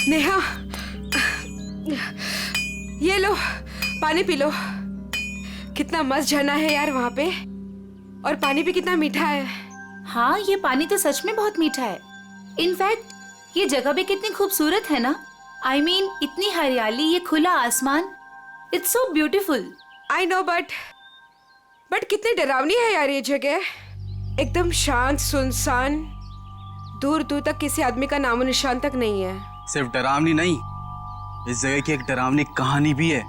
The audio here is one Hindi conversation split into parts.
नेहा, ये लो पानी पी लो। कितना मस्त झरना है यार वहाँ पे, और पानी भी कितना मीठा है। हाँ, ये पानी तो सच में बहुत मीठा है। इनफैक्ट ये जगह भी कितनी खूबसूरत है ना। I mean, इतनी हरियाली, ये खुला आसमान, it's so beautiful. I know, but कितनी डरावनी है यार ये जगह। एकदम शांत सुनसान, दूर दूर तक किसी आदमी का नामो निशान तक नहीं है। सिर्फ डरावनी नहीं, इस जगह की एक डरावनी कहानी भी है।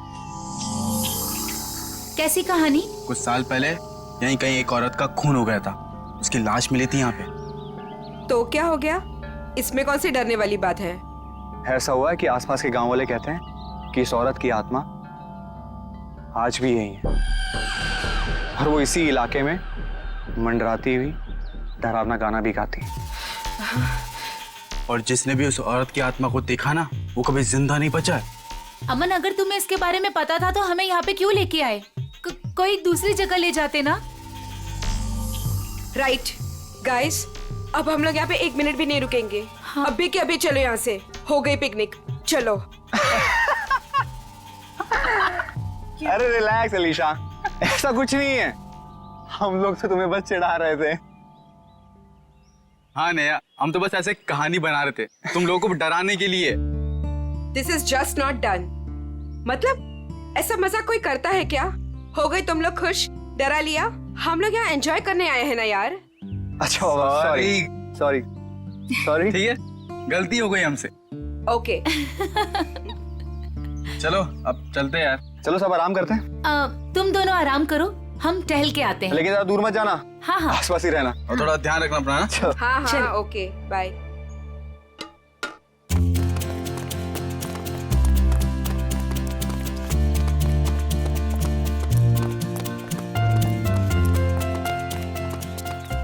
कैसी कहानी? कुछ साल पहले यहीं कहीं एक औरत का खून हो गया था, उसकी लाश मिली थी यहाँ पे। तो क्या हो गया? इसमें कौन सी डरने वाली बात है? ऐसा हुआ है कि आसपास के गांव वाले कहते हैं कि इस औरत की आत्मा आज भी यही है, और वो इसी इलाके में मंडराती हुई डरावना गाना भी गाती है। और जिसने भी उस औरत की आत्मा को देखा ना, वो कभी जिंदा नहीं बचा है। अमन, अगर तुम्हें इसके बारे में पता था तो हमें यहाँ पे क्यों लेके आए? कोई दूसरी जगह ले जाते ना। राइट गाइस, अब हम लोग यहाँ पे 1 मिनट भी नहीं रुकेंगे। हाँ। अभी के अभी चलो यहाँ से, हो गई पिकनिक, चलो। अरे रिलैक्स अलीशा, ऐसा कुछ नहीं है। हम लोग तो तुम्हें बस चिढ़ा रहे थे। हाँ नया, हम तो बस ऐसे कहानी बना रहे थे तुम लोगों को डराने के लिए। This is just not done. मतलब ऐसा मजाक कोई करता है क्या? हो गई तुम लोग खुश, डरा लिया। हम लोग यहाँ एंजॉय करने आए हैं ना यार। अच्छा सॉरी सॉरी सॉरी। ठीक है, गलती हो गई हमसे। ओके चलो अब चलते हैं यार। चलो सब आराम करते हैं। तुम दोनों आराम करो, हम टहल के आते हैं। लेकिन ज्यादा दूर मत जाना। हाँ हाँ, आसपास ही रहना। और थोड़ा ध्यान रखना अपना। हाँ चल। हाँ ओके बाय।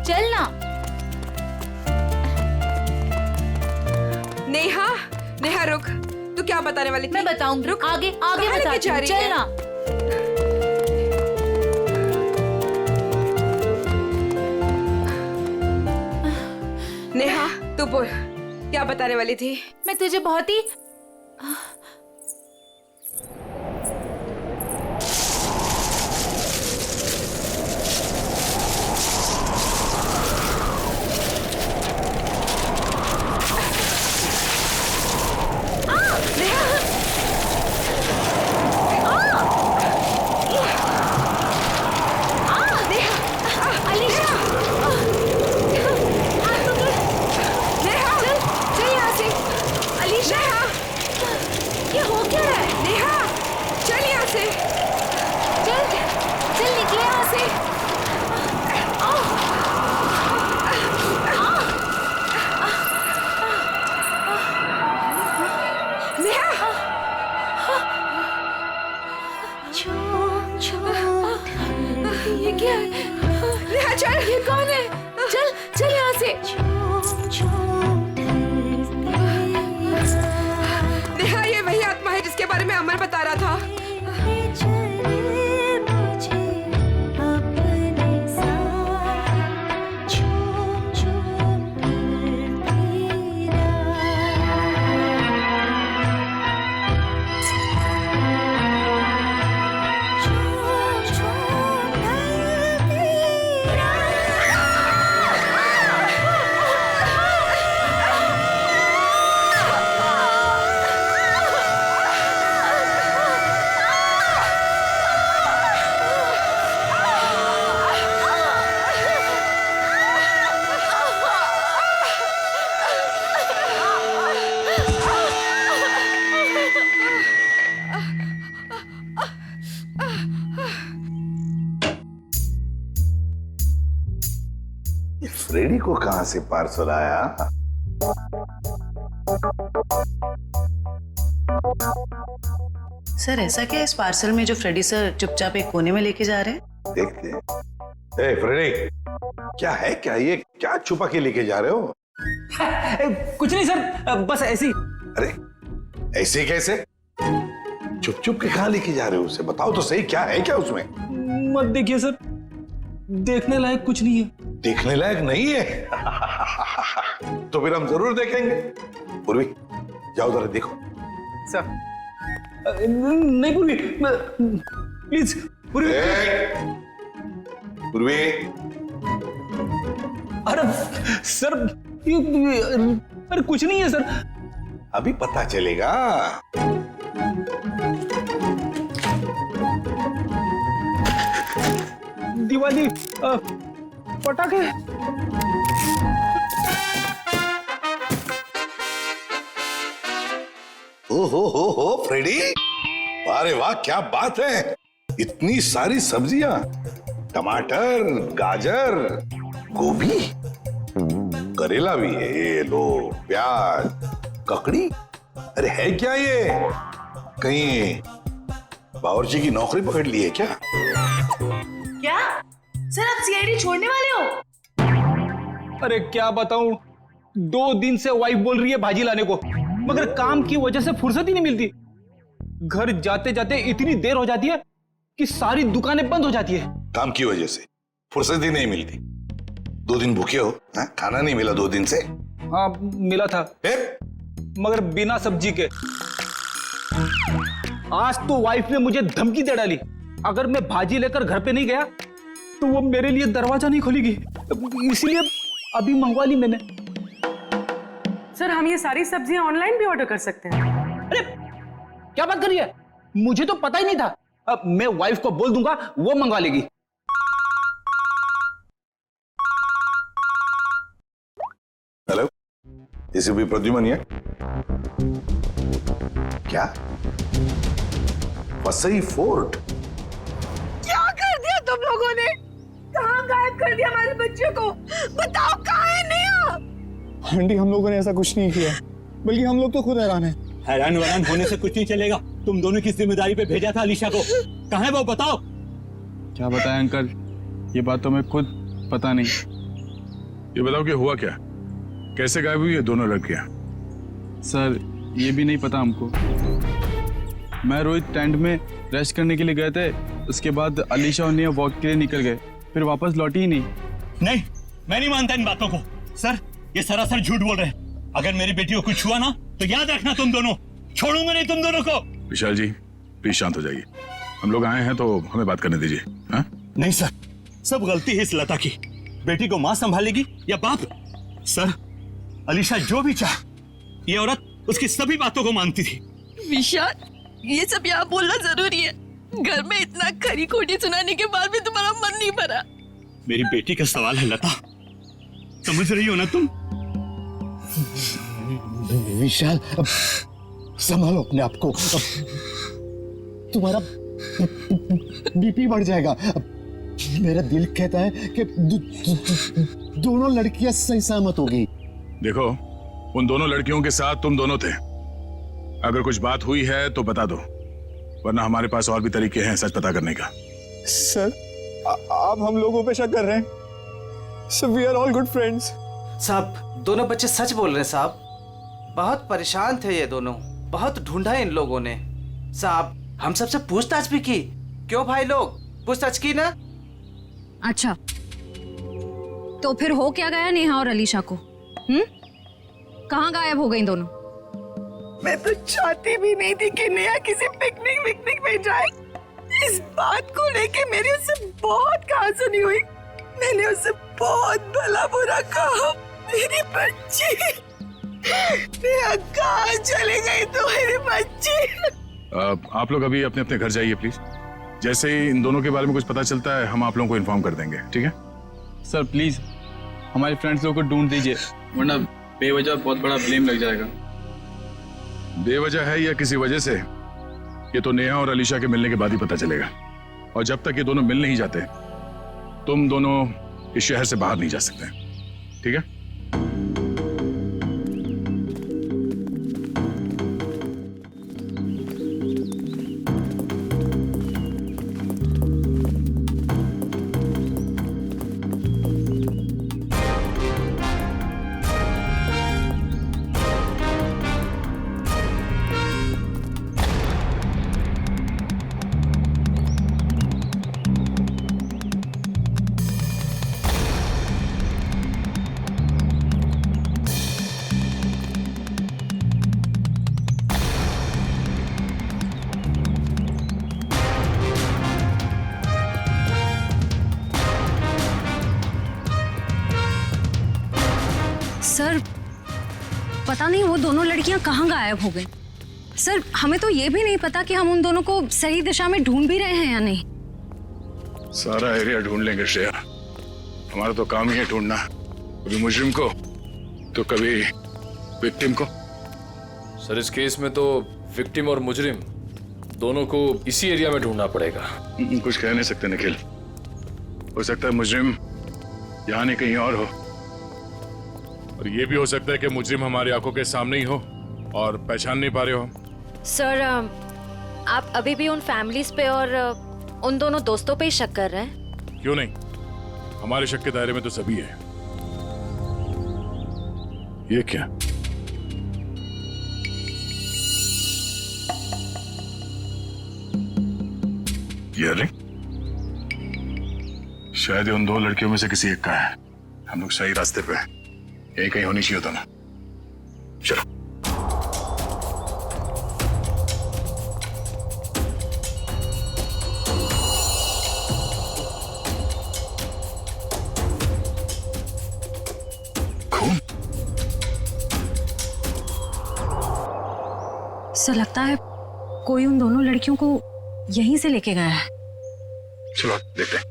चलना। नेहा, नेहा रुक, तू क्या बताने वाली थी? मैं बताऊंगी, रुक, आगे आगे कहाँ लेके बताती जा हूँ, रही है? चलना। नेहा तू बोल, क्या बताने वाली थी? मैं तुझे बहुत ही ये क्या है? नेहा चल। ये कौन है? चल चल यहाँ से। नेहा ये वही आत्मा है जिसके बारे में अमर बता रहा था। फ्रेडी को कहां से पार्सल आया? सर ऐसा क्या इस पार्सल में जो फ्रेडी सर चुपचाप एक कोने में लेके जा रहे हैं? देखते हैं। ए फ्रेडी, क्या है क्या ये? क्या छुपा के लेके जा रहे हो? कुछ नहीं सर, बस ऐसी। अरे ऐसे कैसे? चुप चुप के कहां लेके जा रहे हो? उसे बताओ तो सही, क्या है क्या उसमें? मत देखिए सर, देखने लायक कुछ नहीं है। देखने लायक नहीं है? तो फिर हम जरूर देखेंगे। पूर्वी जाओ जरा देखो। सर नहीं पूर्वी, प्लीज पूर्वी। पूर्वी, अरे सर अरे कुछ नहीं है सर। अभी पता चलेगा। दिवाली पटाखे। हो फ्रेडी, अरे वाह क्या बात है, इतनी सारी सब्जियां, टमाटर, गाजर, गोभी, करेला भी है, ये लो प्याज, ककड़ी। अरे है क्या ये, कहीं बावर्ची की नौकरी पकड़ ली है क्या? क्या सर आप सीआईडी छोड़ने वाले हो? अरे क्या बताऊं, 2 दिन से वाइफ बोल रही है भाजी लाने को, मगर काम की वजह से फुर्सत ही नहीं मिलती। घर जाते जाते इतनी देर हो जाती है कि सारी दुकानें बंद हो जाती है। काम की वजह से फुर्सत ही नहीं मिलती। 2 दिन भूखे हो, हाँ? खाना नहीं मिला 2 दिन से? हाँ मिला था, फिर? मगर बिना सब्जी के। आज तो वाइफ ने मुझे धमकी दे डाली, अगर मैं भाजी लेकर घर पे नहीं गया तो वो मेरे लिए दरवाजा नहीं खोलेगी, इसलिए अभी मंगवा ली मैंने। सर हम ये सारी सब्जियां ऑनलाइन भी ऑर्डर कर सकते हैं? अरे क्या बात कर रही है, मुझे तो पता ही नहीं था। अब मैं वाइफ को बोल दूंगा, वो मंगवा लेगी। हेलो, एसीपी प्रद्युमन है क्या? वसई फोर्ट? क्या कर दिया तुम लोगों ने? कहाँ गायब कर दिया हमारे बच्चे को? बताओ कहाँ है नेहा? आंटी हम लोगों ने ऐसा कुछ नहीं किया, बल्कि हम लोग तो खुद हैरान हैं। हैरान वैरान होने से कुछ नहीं चलेगा। तुम दोनों की जिम्मेदारी पे भेजा था अलीशा को, कहाँ है वो बताओ। क्या बताएं अंकल, ये बात तो मैं खुद पता नहीं। ये बताओ कि हुआ क्या, कैसे गायब हुई है दोनों लड़कियां? सर ये भी नहीं पता हमको। मैं रोहित टेंट में रेस्ट करने के लिए गए थे, उसके बाद अलीशा और नेहा वॉक के लिए निकल गए, फिर वापस लौटी ही नहीं। नहीं, मैं नहीं मानता इन बातों को। सर ये सरासर झूठ बोल रहे हैं। अगर मेरी बेटी को कुछ हुआ ना तो याद रखना तुम दोनों, छोड़ूंगा नहीं तुम दोनों को। विशाल जी प्लीज शांत हो जाइए, हम लोग आए हैं तो हमें बात करने दीजिए। हाँ? नहीं सर, सब गलती है इस लता की। बेटी को माँ संभालेगी या बाप? सर अलीशा जो भी चाह, ये औरत उसकी सभी बातों को मानती थी। विशाल ये सब यहाँ बोलना जरूरी है? घर में इतना खरी खोटी सुनाने के बाद भी तुम्हारा मन नहीं भरा? मेरी बेटी का सवाल है लता, समझ रही हो ना तुम? विशाल अब संभालो अपने आप को, तुम्हारा बीपी बढ़ जाएगा। मेरा दिल कहता है कि दोनों लड़कियां सही सहमत होगी। देखो उन दोनों लड़कियों के साथ तुम दोनों थे, अगर कुछ बात हुई है तो बता दो, वरना हमारे पास और भी तरीके हैं सच पता करने का। सर आप हम लोगों पे शक कर रहे हैं? Sir we are all good friends. साहब दोनों बच्चे सच बोल रहे हैं साहब, बहुत परेशान थे ये दोनों, बहुत ढूंढा इन लोगों ने। साहब हम सबसे पूछताछ भी की। क्यों भाई लोग, पूछताछ की ना? अच्छा तो फिर हो क्या गया नेहा और अलीशा को? कहाँ गायब हो गई दोनों? मैं तो चाहती भी नहीं थी कि नेहा किसी पिकनिक में जाए। इस बात को लेके मेरी उससे बहुत कहासुनी हुई। मैंने उससे बहुत भला बुरा कहा। मेरी बच्ची नेहा कहाँ चले गई तो मेरी बच्ची? आप लोग अभी अपने अपने घर जाइए प्लीज। जैसे ही इन दोनों के बारे में कुछ पता चलता है हम आप लोगों को इन्फॉर्म कर देंगे, ठीक है? सर प्लीज हमारे फ्रेंड्स लोगों को ढूंढ दीजिए, वरना बेवजह बहुत बड़ा ब्लेम लग जाएगा। बेवजह है या किसी वजह से, ये तो नेहा और अलीशा के मिलने के बाद ही पता चलेगा। और जब तक ये दोनों मिल नहीं जाते तुम दोनों इस शहर से बाहर नहीं जा सकते, ठीक है? पता नहीं वो दोनों लड़कियां कहाँ गायब हो गई। सर हमें तो ये भी नहीं पता कि हम उन दोनों को सही दिशा में ढूंढ भी रहे हैं या नहीं। सारा एरिया ढूंढ लेंगे श्रेया, हमारा तो काम ही है ढूंढना, कभी मुजरिम को तो कभी विक्टिम को। सर इस केस में तो विक्टिम और मुजरिम दोनों को इसी एरिया में ढूंढना पड़ेगा। कुछ कह नहीं सकते निखिल, हो सकता है मुजरिम यहाँ नहीं कहीं और हो, और ये भी हो सकता है कि मुजरिम हमारी आंखों के सामने ही हो और पहचान नहीं पा रहे हो। सर आप अभी भी उन फैमिलीज पे और उन दोनों दोस्तों पे ही शक कर रहे हैं? क्यों नहीं, हमारे शक के दायरे में तो सभी है। ये क्या? ये रिंग शायद उन दो लड़कियों में से किसी एक का है। हम लोग सही रास्ते पे हैं, यही कहीं होनी चाहिए था ना। चलो सर लगता है कोई उन दोनों लड़कियों को यहीं से लेके गया है। चलो देखते हैं।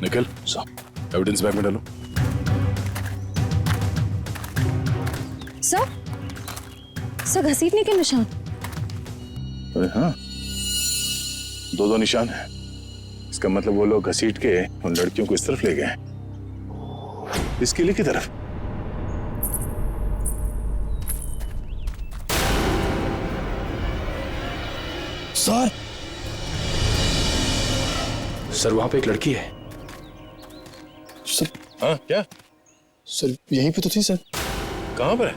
निकल एविडेंस बैग में डालो। सर घसीटने के निशान। अरे हाँ, दो निशान है। इसका मतलब वो लोग घसीट के उन लड़कियों को इस तरफ ले गए, इस किले की तरफ। सर वहां पे एक लड़की है। सर हाँ क्या? सर यहीं पे तो थी सर। कहां पर है?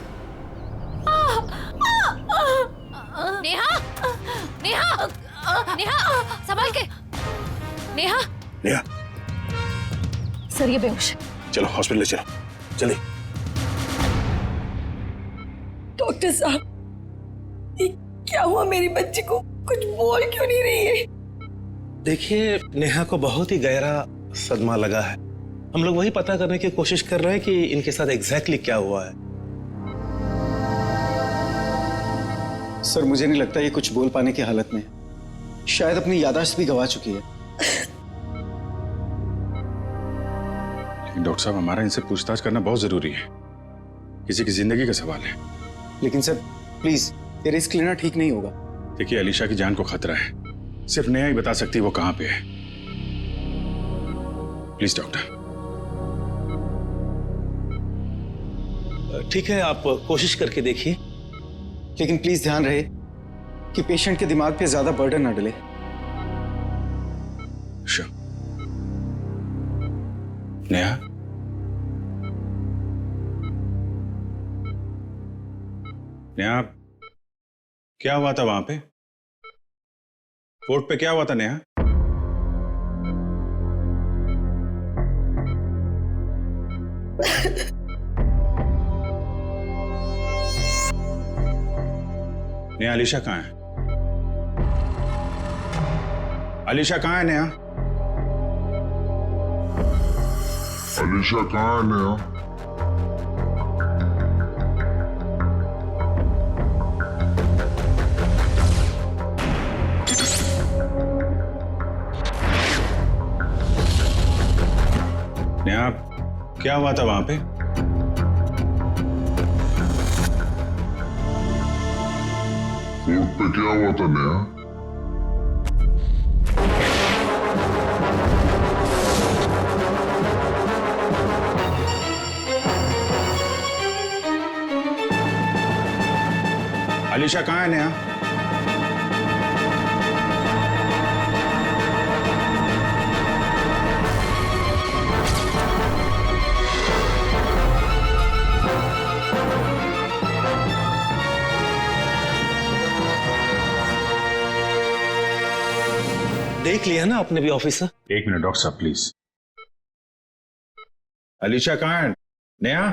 नेहा, नेहा, नेहा, संभाल के। नेहा, नेहा, सर ये बेहोश। चलो हॉस्पिटल ले चलो, जल्दी। डॉक्टर साहब, ये क्या हुआ मेरी बच्ची को? कुछ बोल क्यों नहीं रही है? देखिए नेहा को बहुत ही गहरा सदमा लगा है। हम लोग वही पता करने की कोशिश कर रहे हैं कि इनके साथ एग्जैक्टली क्या हुआ है। सर मुझे नहीं लगता ये कुछ बोल पाने की हालत में, शायद अपनी याददाश्त भी गंवा चुकी है। लेकिन डॉक्टर साहब हमारा इनसे पूछताछ करना बहुत जरूरी है, किसी की जिंदगी का सवाल है। लेकिन सर प्लीज ये रिस्क लेना ठीक नहीं होगा। देखिए अलीशा की जान को खतरा है, सिर्फ नेहा ही बता सकती है वो कहां पे है। Please doctor. ठीक है, आप कोशिश करके देखिए, लेकिन प्लीज ध्यान रहे कि पेशेंट के दिमाग पे ज्यादा बर्डन ना डले। नेहा, नेहा क्या हुआ था वहां पे? कोर्ट पे क्या हुआ था नेहा? नेहा अलीशा कहाँ है? अलीशा कहाँ है नेहा? अलीशा कहाँ है नेहा? नेहा क्या हुआ था वहां पे? कोर्ट पे क्या हुआ था नेहा? अलीशा कहाँ है नेहा? देख लिया ना आपने भी ऑफिसर? एक मिनट डॉक्टर साहब प्लीज। अलीशा कहाँ है? नेहा?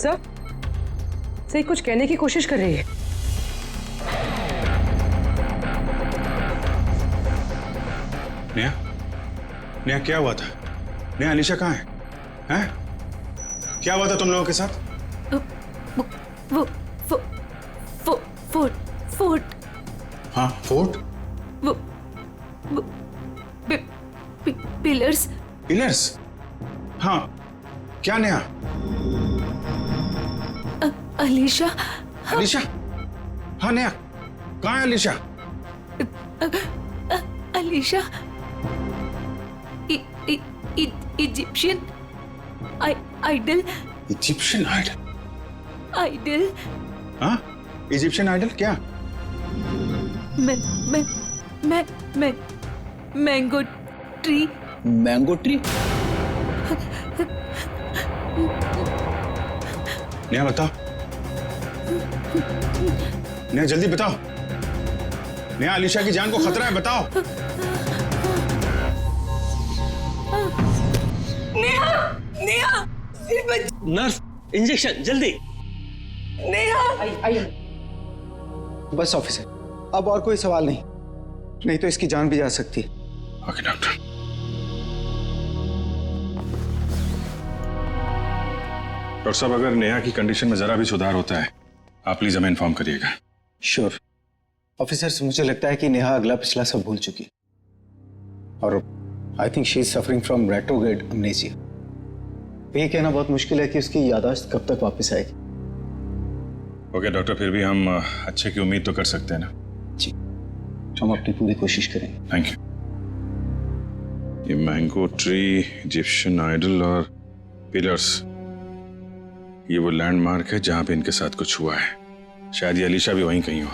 सही कुछ कहने की कोशिश कर रही है। नेहा, नेहा क्या हुआ था? नेहा, अलीशा कहाँ है? हैं? क्या हुआ था तुम लोगों के साथ? फोर्ट। हाँ, फोर्ट? पिलर्स। पिलर्स? हाँ, क्या नेहा? अलीशा। अलीशा? हाँ नेहा, कहाँ है Alisha? Alisha Egyptian idol. Egyptian idol? Idol. हाँ, इजिप्शियन आइडल क्या? Mango tree. Mango tree? Neha बताओ, नेहा जल्दी बताओ। नेहा, अलीशा की जान को खतरा है, बताओ। नेहा, नेहा, नर्स, इंजेक्शन जल्दी। नेहा। बस ऑफिसर, अब और कोई सवाल नहीं, नहीं तो इसकी जान भी जा सकती है। Okay doctor. डॉक्टर साहब, अगर नेहा की कंडीशन में जरा भी सुधार होता है, आप प्लीज हमें इन्फॉर्म करिएगा। श्योर ऑफिसर, मुझे लगता है कि नेहा अगला पिछला सब भूल चुकी है और I think she is suffering from retrograde amnesia. ये कहना बहुत मुश्किल है कि उसकी याददाश्त कब तक वापस आएगी। ओके डॉक्टर, फिर भी हम अच्छे की उम्मीद तो कर सकते हैं ना? जी, हम अपनी पूरी कोशिश करेंगे। Thank you. ये मैंगो ट्री, इजिप्शियन आइडल और पिलर्स, ये वो लैंडमार्क है जहां पे इनके साथ कुछ हुआ है। शायद ये अलीशा भी वहीं कहीं हो।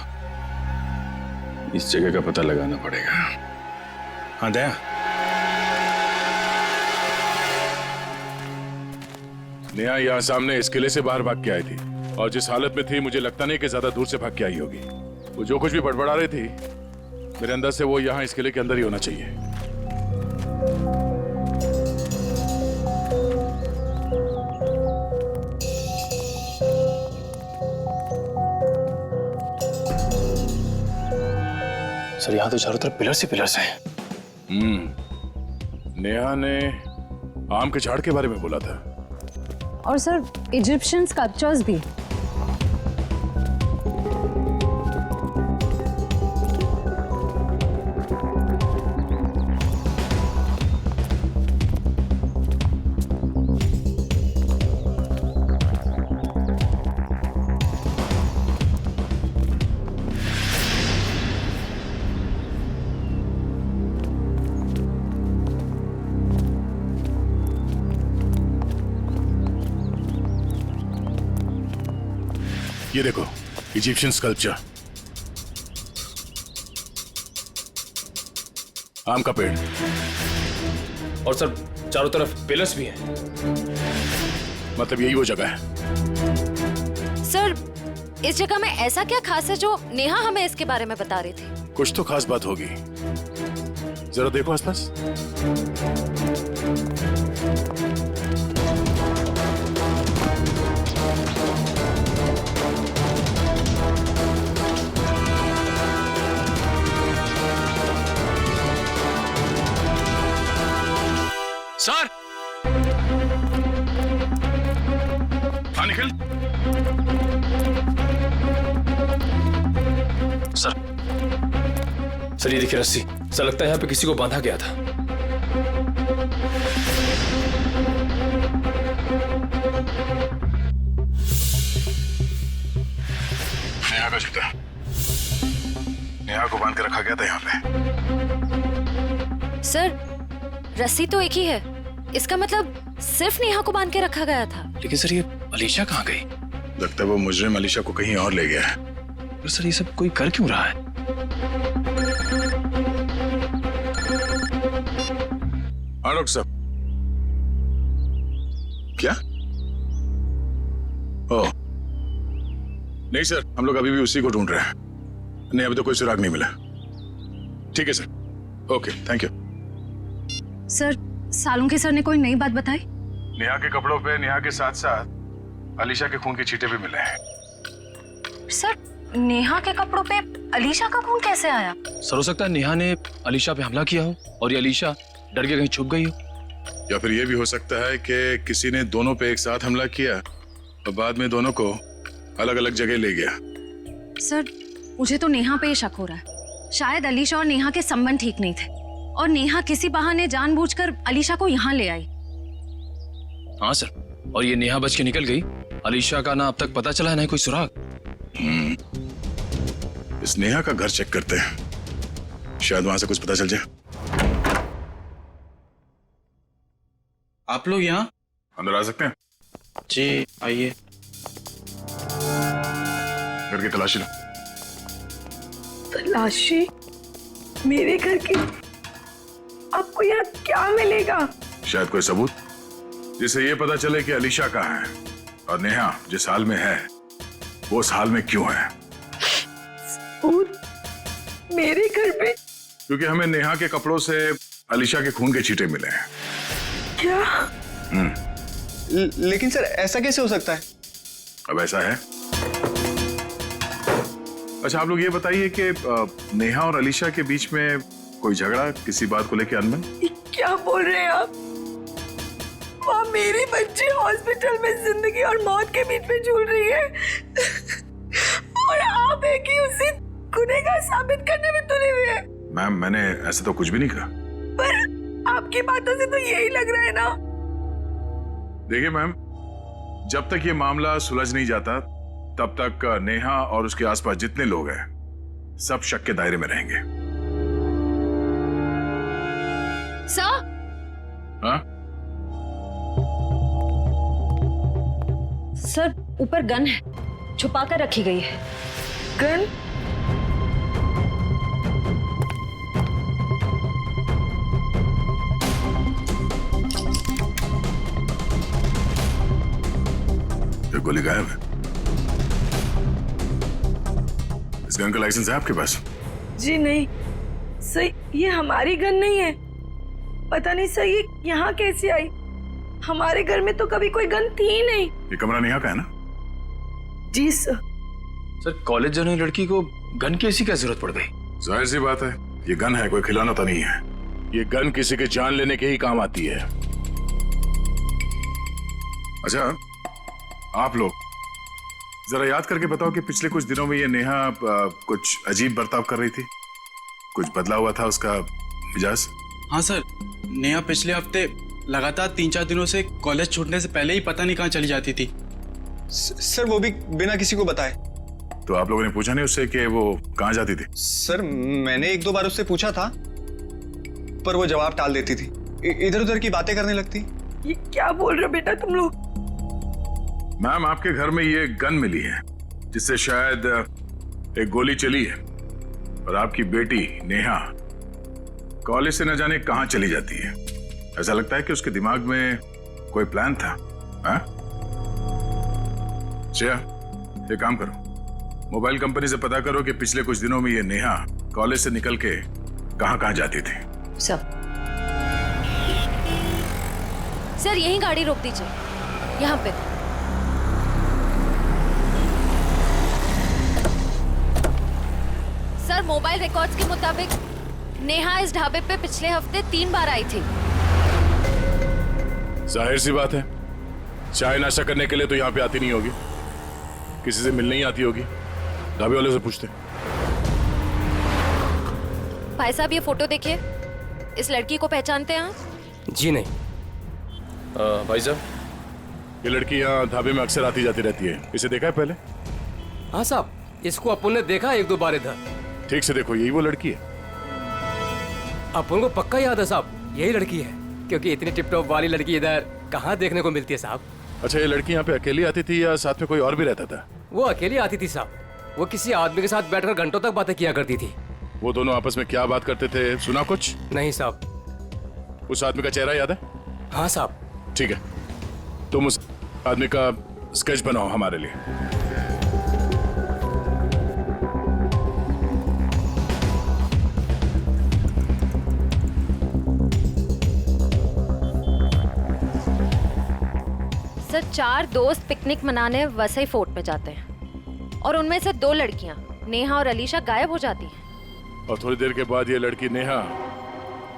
इस जगह का पता लगाना पड़ेगा। हाँ दया, नेहा यहाँ सामने इस किले से बाहर भाग के आई थी और जिस हालत में थी मुझे लगता नहीं कि ज्यादा दूर से भाग के आई होगी। वो जो कुछ भी बड़बड़ा रही थी, मेरे अंदर से वो यहाँ इस किले के अंदर ही होना चाहिए। सर, यहाँ तो चारों तरफ पिलर्स ही पिलर्स हैं। नेहा ने आम के झाड़ के बारे में बोला था। और सर इजिप्शियन स्कल्पचर्स भी। ये देखो, इजिप्शियन स्कल्पचर, आम का पेड़, और सर चारों तरफ पिलर्स भी हैं। मतलब यही वो जगह है। सर, इस जगह में ऐसा क्या खास है जो नेहा हमें इसके बारे में बता रही थी? कुछ तो खास बात होगी, जरा देखो आसपास। सर, हाँ निखिल। सर ये देखिए रस्सी, सर लगता है यहाँ पे किसी को बांधा गया था। नेहा का जूता, नेहा को बांध के रखा गया था यहाँ पे। सर, रस्सी तो एक ही है, इसका मतलब सिर्फ नेहा को बांध के रखा गया था। लेकिन सर ये अलीशा कहाँ गई? लगता है वो मुजरिम अलीशा को कहीं और ले गया है। पर सर ये सब कोई कर क्यों रहा है? हाँ डॉक्टर साहब। क्या? ओह नहीं सर, हम लोग अभी भी उसी को ढूंढ रहे हैं। नहीं, अभी तो कोई सुराग नहीं मिला। ठीक है sir, okay thank you. Sir, Salunke sir ने कोई नई बात बताई? नेहा के कपड़ों पे नेहा के साथ साथ अलीशा के खून के छींटे भी मिले हैं। सर, नेहा के कपड़ों पे अलीशा का खून कैसे आया? सर हो सकता है नेहा ने अलीशा पे हमला किया हो और ये अलीशा डर के कहीं छुप गई हो। या फिर यह भी हो सकता है कि किसी ने दोनों पे एक साथ हमला किया और बाद में दोनों को अलग अलग जगह ले गया। सर, मुझे तो नेहा पे ही शक हो रहा है। शायद अलीशा और नेहा के संबंध ठीक नहीं थे और नेहा किसी बहाने जानबूझकर अलीशा को यहाँ ले आई। हाँ सर, और ये नेहा बच के निकल गई। अलीशा का ना अब तक पता चला है ना कोई सुराग। इस नेहा का घर चेक करते हैं, शायद वहां से कुछ पता चल जाए। आप लोग यहाँ अंदर आ सकते हैं? जी आइए। घर की तलाशी लो। तलाशी? मेरे घर की? आपको यहाँ क्या मिलेगा? शायद कोई सबूत जिससे ये पता चले कि अलीशा कहाँ है और नेहा जिस हाल में है वो उस हाल में क्यों है। सबूत? मेरे घर पे? क्योंकि हमें नेहा के कपड़ों से अलीशा के खून के छींटे मिले हैं। क्या? लेकिन सर ऐसा कैसे हो सकता है? अब ऐसा है। अच्छा, आप लोग ये बताइए कि नेहा और अलीशा के बीच में कोई झगड़ा, किसी बात को लेकर अनबन? क्या बोल रहे हैं आप? माँ, मेरी बच्ची हॉस्पिटल में जिंदगी और मौत के बीच में झूल रही है और आप है कि उसे गुनहगार साबित करने में तुले हुए हैं। मैम, मैंने ऐसा तो कुछ भी नहीं कहा। पर आपकी बातों से तो यही लग रहा है ना। देखिए मैम, जब तक ये मामला सुलझ नहीं जाता तब तक नेहा और उसके आसपास जितने लोग हैं सब शक के दायरे में रहेंगे। सर? हाँ? सर, ऊपर गन है, छुपा कर रखी गई है। गन? ये गोली गायब है। इस गन का लाइसेंस है आपके पास? जी नहीं सर, ये हमारी गन नहीं है। पता नहीं सर ये यहाँ कैसे आई। हमारे घर में तो कभी कोई गन थी ही नहीं। ये कमरा नेहा का है ना? जी सर। सर, कॉलेज जाने वाली लड़की को गन की ऐसी क्या जरूरत पड़ गई? जाहिर सी बात है, ये गन है, कोई खिलौना तो नहीं है। ये गन किसी के जान लेने के ही काम आती है। अच्छा, आप लोग जरा याद करके बताओ कि पिछले कुछ दिनों में ये नेहा कुछ अजीब बर्ताव कर रही थी। कुछ बदला हुआ था उसका मिजाज? हाँ सर, नेहा पिछले हफ्ते लगातार 3-4 दिनों से कॉलेज छूटने से पहले ही पता नहीं कहाँ चली जाती थी। सर, वो भी बिना किसी को बताए। तो आप लोगों ने पूछा नहीं उससे कि वो कहाँ जाती थी? सर, मैंने 1-2 बार उससे पूछा था पर वो जवाब टाल देती थी, इधर उधर की बातें करने लगती। ये क्या बोल रहे हो बेटा तुम लोग? मैम, आपके घर में ये गन मिली है जिससे शायद एक गोली चली है और आपकी बेटी नेहा कॉलेज से न जाने कहां चली जाती है। ऐसा लगता है कि उसके दिमाग में कोई प्लान था। हाँ? श्रेया, ये काम करो, मोबाइल कंपनी से पता करो कि पिछले कुछ दिनों में ये नेहा कॉलेज से निकल के कहां जाती थी। सर, यही गाड़ी रोक दीजिए, यहाँ पे। सर, मोबाइल रिकॉर्ड्स के मुताबिक नेहा इस ढाबे पे पिछले हफ्ते 3 बार आई थी। जाहिर सी बात है, चाय नाश्ता करने के लिए तो यहाँ पे आती नहीं होगी, किसी से मिलने ही आती होगी। ढाबे वाले से पूछते। भाई साहब, ये फोटो देखिए, इस लड़की को पहचानते हैं आप? जी नहीं। भाई साहब, ये लड़की यहाँ ढाबे में अक्सर आती जाती रहती है, इसे देखा है पहले? हाँ साहब, इसको अपन ने देखा 1-2 बार इधर। ठीक से देखो, यही वो लड़की है। अपन को पक्का याद है साहब, यही लड़की है, क्योंकि इतनी टिप टॉप वाली लड़की इधर कहाँ देखने को मिलती है साहब। अच्छा, ये लड़की यहाँ पे अकेली आती थी या साथ में कोई और भी रहता था? वो अकेली आती थी साहब, वो किसी आदमी के साथ बैठकर घंटों तक बातें किया करती थी। वो दोनों आपस में क्या बात करते थे, सुना कुछ? नहीं साहब। उस आदमी का चेहरा याद है? हाँ साहब। ठीक है, तुम उस आदमी का स्केच बनाओ हमारे लिए। सर 4 दोस्त पिकनिक मनाने वसई फोर्ट में जाते हैं और उनमें से 2 लड़कियां नेहा और अलीशा गायब हो जाती हैं। और थोड़ी देर के बाद ये लड़की नेहा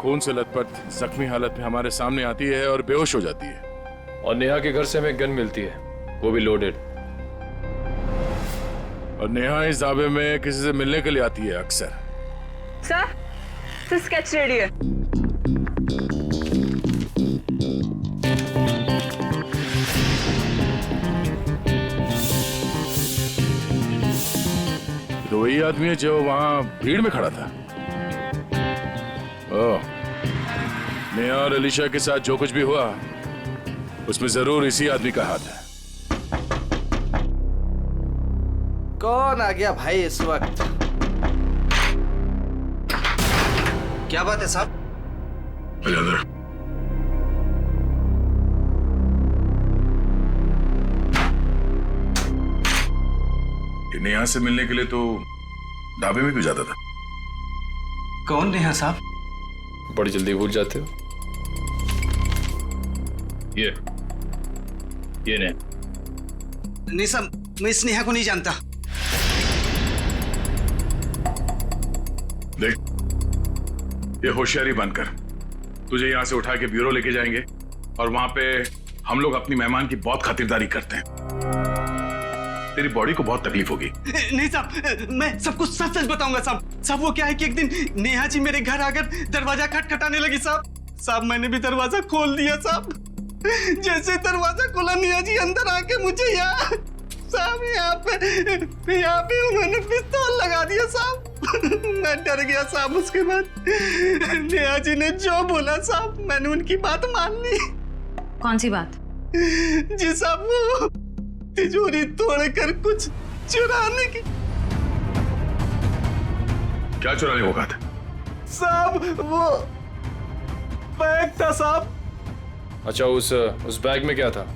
खून से लथपथ जख्मी हालत में हमारे सामने आती है और बेहोश हो जाती है। और नेहा के घर से हमें गन मिलती है, वो भी लोडेड। और नेहा इस ढाबे में किसी से मिलने के लिए आती है अक्सर। सर स्केच रेडी है। तो वही आदमी है जो वहां भीड़ में खड़ा था। ओह, नेहा और अलीशा के साथ जो कुछ भी हुआ उसमें जरूर इसी आदमी का हाथ है। कौन आ गया भाई इस वक्त? क्या बात है साहब? नेहा से मिलने के लिए तो ढाबे में क्यों जाता था? कौन नेहा साहब? बड़ी जल्दी भूल जाते हो। ये नेहा। नहीं साहब, मैं इस नेहा को नहीं जानता। देख, ये होशियारी बनकर तुझे यहां से उठा के ब्यूरो लेके जाएंगे और वहां पे हम लोग अपनी मेहमान की बहुत खातिरदारी करते हैं। तेरी बॉडी को बहुत तकलीफ होगी। नहीं साहब, मैं सब कुछ सच सच बताऊंगा साहब। साहब वो क्या है कि एक दिन नेहा जी मेरे घर आकर दरवाजा खटखटाने लगी साहब। मैंने भी दरवाजा खोल दिया साहब। जैसे दरवाजा खोला नेहा जी अंदर आके मुझे यहाँ पे उन्होंने पिस्तौल लगा दिया साहब। मैं डर गया साहब। उसके बाद नेहा जी ने जो बोला साहब, मैंने उनकी बात मान ली। कौन सी बात? जी साहब, वो तिजोरी तोड़कर कुछ चुराने की। क्या चुराने को कहा था? साहब वो बैग था साहब। अच्छा, उस बैग में क्या था?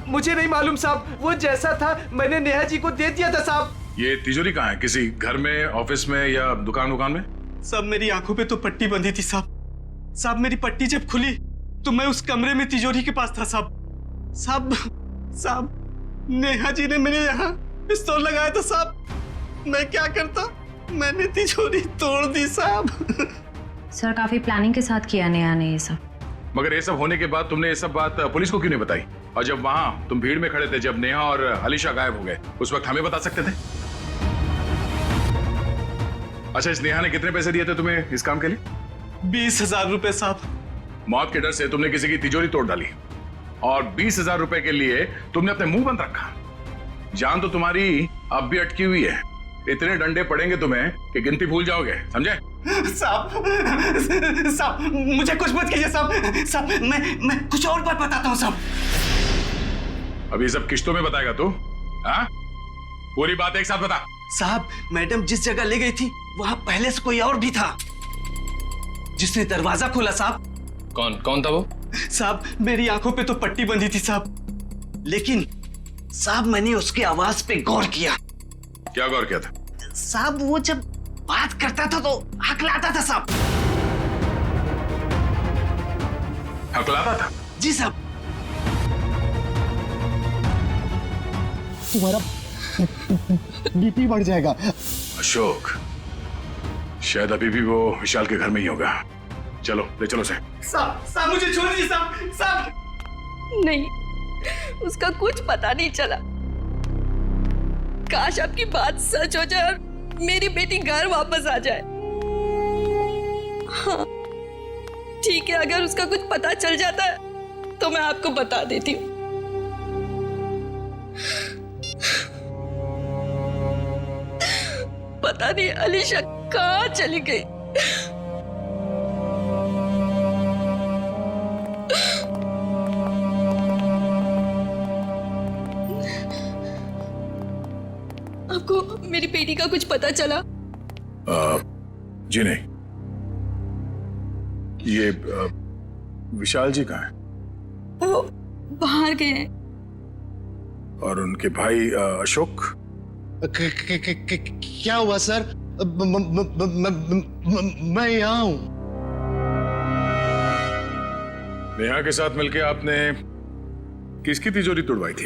मुझे नहीं मालूम साहब, वो जैसा था मैंने नेहा जी को दे दिया था साहब। ये तिजोरी कहाँ है? किसी घर में, ऑफिस में या दुकान में? साहब मेरी आंखों पे तो पट्टी बंधी थी साहब। मेरी पट्टी जब खुली तो मैं उस कमरे में तिजोरी के पास था साहब। नेहा जी ने मेरे यहाँ पिस्तौल लगाया था साहब। मैं क्या करता, मैंने तिजोरी तोड़ दी साहब। सर काफी प्लानिंग के साथ किया नेहा ने ये सब। मगर ये सब होने के बाद तुमने ये सब बात पुलिस को क्यों नहीं बताई? और जब वहां तुम भीड़ में खड़े थे, जब नेहा और अलीशा गायब हो गए, उस वक्त हमें बता सकते थे। अच्छा, इस नेहा ने कितने पैसे दिए थे तुम्हें इस काम के लिए? 20,000 रुपए साहब। मौत के डर से तुमने किसी की तिजोरी तोड़ डाली और 20,000 रुपए के लिए तुमने अपने मुंह बंद रखा। जान तो तुम्हारी अब भी अटकी हुई है। इतने डंडे पड़ेंगे तुम्हें कि गिनती भूल जाओगे, समझे? साहब मुझे कुछ मत कीजिए साहब। मैं कुछ और बात बताता हूँ साहब। अभी सब किश्तों में बताएगा तू? हाँ, पूरी बात एक साथ बता। साहब मैडम जिस जगह ले गई थी वहां पहले से कोई और भी था जिसने दरवाजा खोला साहब। कौन था वो? साहब मेरी आंखों पे तो पट्टी बंधी थी साहब, लेकिन साहब मैंने उसकी आवाज पे गौर किया। क्या गौर किया था? साहब वो जब बात करता था तो हकलाता था साहब। हकलाता था? जी साहब। तुम्हारा बीपी बढ़ जाएगा। अशोक, शायद अभी भी वो विशाल के घर में ही होगा। चलो ले चलो से। साहब मुझे छोड़ दीजिए साहब। नहीं, उसका कुछ पता नहीं चला। काश आपकी बात सच हो जाए और मेरी बेटी घर वापस आ जाए। हाँ ठीक है, अगर उसका कुछ पता चल जाता है तो मैं आपको बता देती हूँ। पता नहीं अलीशा कहाँ चली गई। आपको मेरी बेटी का कुछ पता चला? जी नहीं। ये विशाल जी कहाँ हैं? वो बाहर गए हैं। और उनके भाई अशोक? क्या हुआ सर? मैं यहाँ हूँ। नेहा के साथ मिलके आपने किसकी तिजोरी तुड़वाई थी?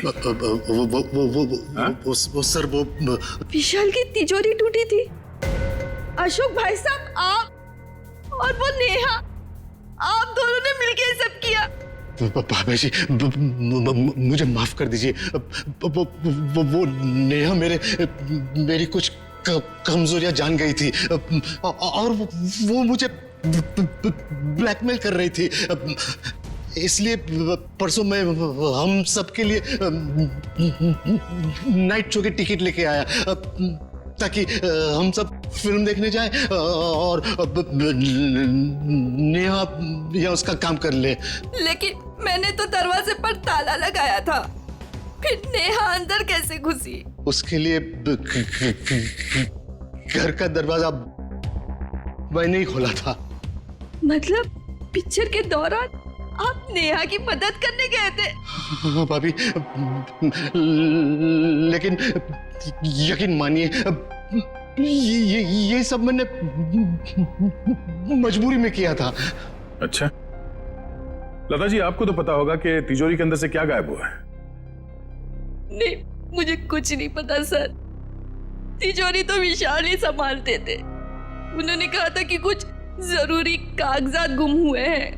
वो सर वो विशाल की तिजोरी टूटी थी। अशोक भाई साहब, आप और वो नेहा, आप दोनों ने मिलकर सब किया। भाभी जी मुझे माफ कर दीजिए। वो नेहा मेरी कुछ कमजोरियां जान गई थी और वो मुझे ब्लैकमेल कर रही थी। इसलिए परसों मैं हम सबके लिए नाइट शो की टिकट लेके आया ताकि हम सब फिल्म देखने जाएं और नेहा या उसका काम कर ले। लेकिन मैंने तो दरवाजे पर ताला लगाया था, फिर नेहा अंदर कैसे घुसी? उसके लिए घर का दरवाजा मैंने ही खोला था। मतलब पिक्चर के दौरान आप नेहा की मदद करने गए थे? हाँ भाभी, लेकिन यकीन मानिए ये सब मैंने मजबूरी में किया था। अच्छा, लता जी आपको तो पता होगा कि तिजोरी के अंदर से क्या गायब हुआ है? नहीं, मुझे कुछ नहीं पता सर। तिजोरी तो विशाल ही संभालते थे। उन्होंने कहा था कि कुछ जरूरी कागजात गुम हुए हैं,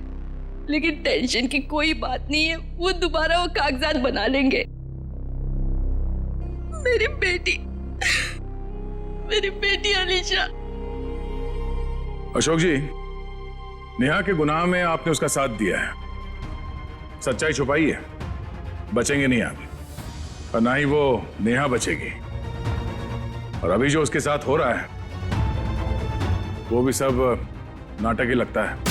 लेकिन टेंशन की कोई बात नहीं है, वो दोबारा वो कागजात बना लेंगे। मेरी बेटी अलीशा। अशोक जी, नेहा के गुनाह में आपने उसका साथ दिया है। सच्चाई छुपाई है, बचेंगे नहीं आप, और ना ही वो नेहा बचेगी। और अभी जो उसके साथ हो रहा है वो भी सब नाटक ही लगता है।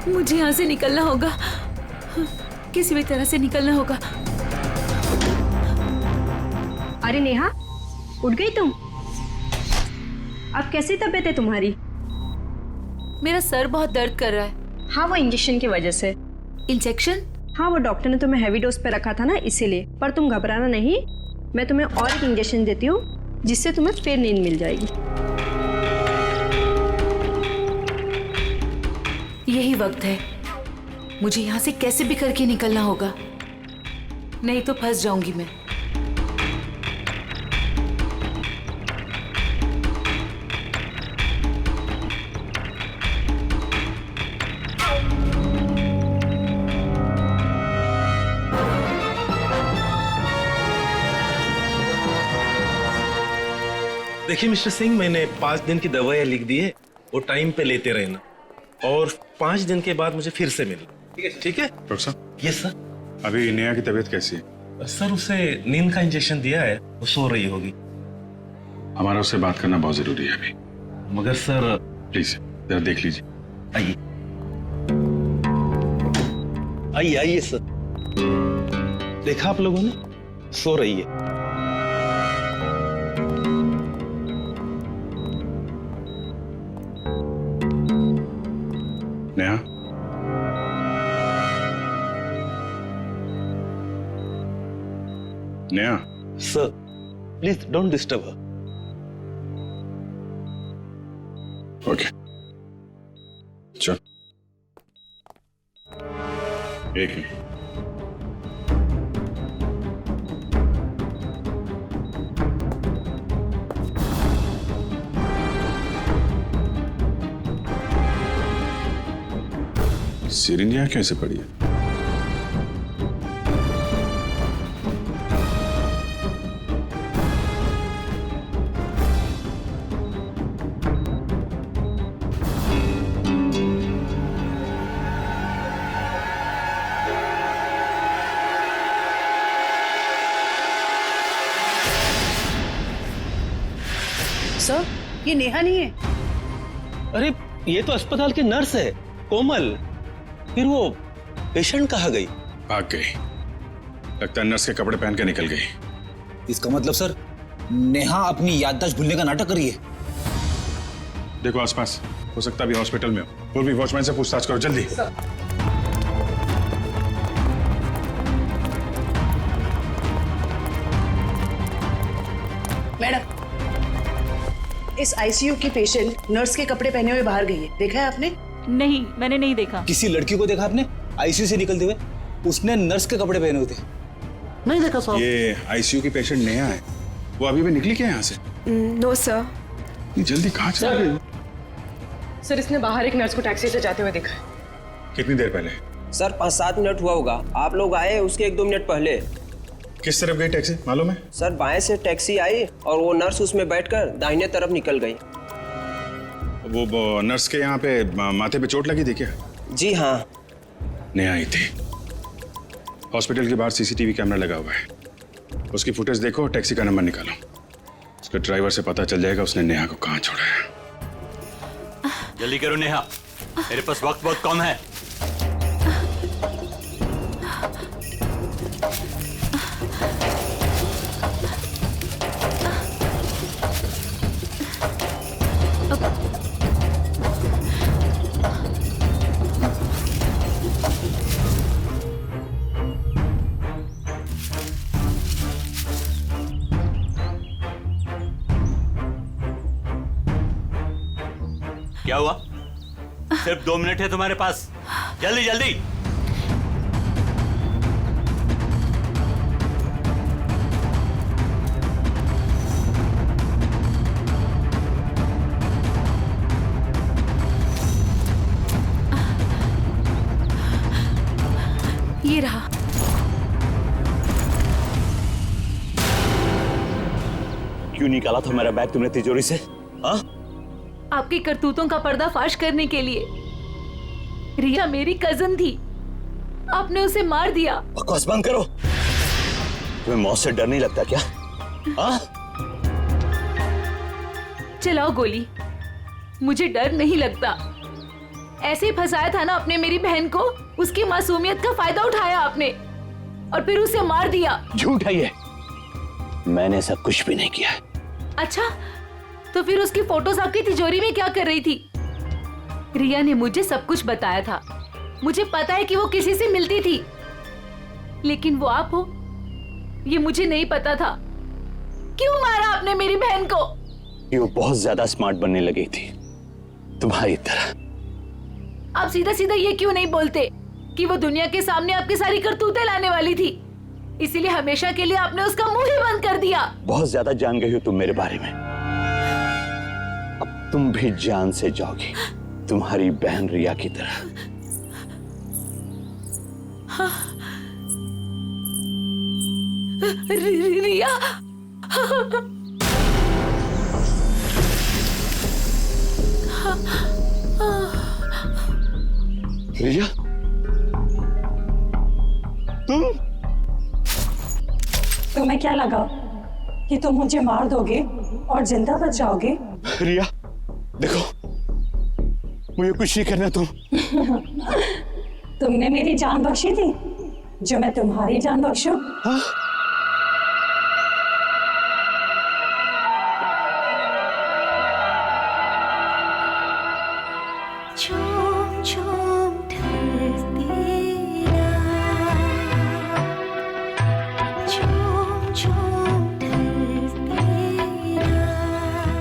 मुझे यहाँ से निकलना होगा, किसी भी तरह से निकलना होगा। अरे नेहा, उठ गई तुम? अब कैसी तबीयत है तुम्हारी? मेरा सर बहुत दर्द कर रहा है। हाँ, वो इंजेक्शन की वजह से। इंजेक्शन? हाँ, वो डॉक्टर ने तुम्हें हैवी डोज पे रखा था ना, इसीलिए। पर तुम घबराना नहीं, मैं तुम्हें और एक इंजेक्शन देती हूँ जिससे तुम्हें फिर नींद मिल जाएगी। यही वक्त है, मुझे यहाँ से कैसे भी करके निकलना होगा, नहीं तो फंस जाऊंगी मैं। देखिए मिस्टर सिंह, मैंने 5 दिन की दवाइयाँ लिख दी है, वो टाइम पे लेते रहना, और 5 दिन के बाद मुझे फिर से मिलना। ठीक है डॉक्टर साहब? Yes sir. अभी नेहा की तबीयत कैसी है? सर, उसे नींद का इंजेक्शन दिया है, वो सो रही होगी। हमारा उससे बात करना बहुत जरूरी है अभी। मगर सर प्लीज जरा देख लीजिए। आइए आइए आइए सर। देखा आप लोगों ने, सो रही है। Neha, Neha. Sir please don't disturb her. Okay, चल। एक मिनट। सिरिंज यहाँ कैसे पड़ी है? सर, ये नेहा नहीं है। अरे ये तो अस्पताल की नर्स है, कोमल। फिर वो पेशेंट कहाँ गई? भाग गई। लगता है नर्स के कपड़े पहन के निकल गई। इसका मतलब सर, नेहा अपनी याददाश्त भूलने का नाटक कर रही है। देखो आसपास, हो सकता भी हॉस्पिटल में हो। पूर्वी वॉचमैन से पूछताछ करो जल्दी। मैडम, इस आईसीयू की पेशेंट नर्स के कपड़े पहने हुए बाहर गई है, देखा है आपने? नहीं, मैंने नहीं देखा। किसी लड़की को देखा आपने आईसीयू से निकलते हुए? उसने नर्स के कपड़े पहने हुए थे। नहीं देखा साहब। ये आईसीयू की पेशेंट नेहा है। वो अभी भी निकली क्या यहाँ से? No sir. जल्दी कहाँ चल गई? सर, इसने बाहर एक नर्स को टैक्सी से जाते हुए देखा है। कितनी देर पहले? सर 5-7 मिनट हुआ होगा। आप लोग आए उसके 1-2 मिनट पहले। किस तरफ गई टैक्सी मालूम है? सर बाएं से टैक्सी आई और वो नर्स उसमें बैठकर दाहिने तरफ निकल गई। वो नर्स के यहाँ पे माथे पे चोट लगी थी क्या? जी हाँ। नेहा आई थी। हॉस्पिटल के बाहर सीसीटीवी कैमरा लगा हुआ है, उसकी फुटेज देखो, टैक्सी का नंबर निकालो। उसके ड्राइवर से पता चल जाएगा उसने नेहा को कहाँ छोड़ा है। जल्दी करो नेहा, मेरे पास वक्त बहुत कम है। क्या हुआ? सिर्फ 2 मिनट है तुम्हारे पास, जल्दी जल्दी। ये रहा। क्यों निकाला था मेरा बैग तुमने तिजोरी से? हाँ? आपकी करतूतों का पर्दाफाश करने के लिए। रिया मेरी कजन थी, आपने उसे मार दिया। बकवास बंद करो। तुम्हें मौत से डर नहीं लगता क्या? हाँ? चलाओ गोली, मुझे डर नहीं लगता। ऐसे ही फंसाया था ना आपने मेरी बहन को, उसकी मासूमियत का फायदा उठाया आपने और फिर उसे मार दिया। झूठ है ये, मैंने सब कुछ भी नहीं किया। अच्छा, तो फिर उसकी फोटोज आपकी तिजोरी में क्या कर रही थी? रिया ने मुझे सब कुछ बताया था। मुझे पता है कि वो किसी से मिलती थी, लेकिन वो आप हो ये मुझे नहीं पता था। क्यों मारा आपने मेरी बहन को? वो बहुत ज्यादा स्मार्ट बनने लगी थी तुम्हारी तरह। आप सीधा सीधा ये क्यों नहीं बोलते कि वो दुनिया के सामने आपकी सारी करतूतें लाने वाली थी, इसीलिए हमेशा के लिए आपने उसका मुंह ही बंद कर दिया। बहुत ज्यादा जान गई हो तुम मेरे बारे में, अब तुम भी जान से जाओगी तुम्हारी बहन रिया की तरह। हाँ। रिया रिया, तुम्हें क्या लगा कि तुम मुझे मार दोगे और जिंदा बच जाओगे? रिया देखो, मुझे कुछ नहीं करना। तुमने मेरी जान बख्शी थी, जो मैं तुम्हारी जान बख्शूं? हाँ?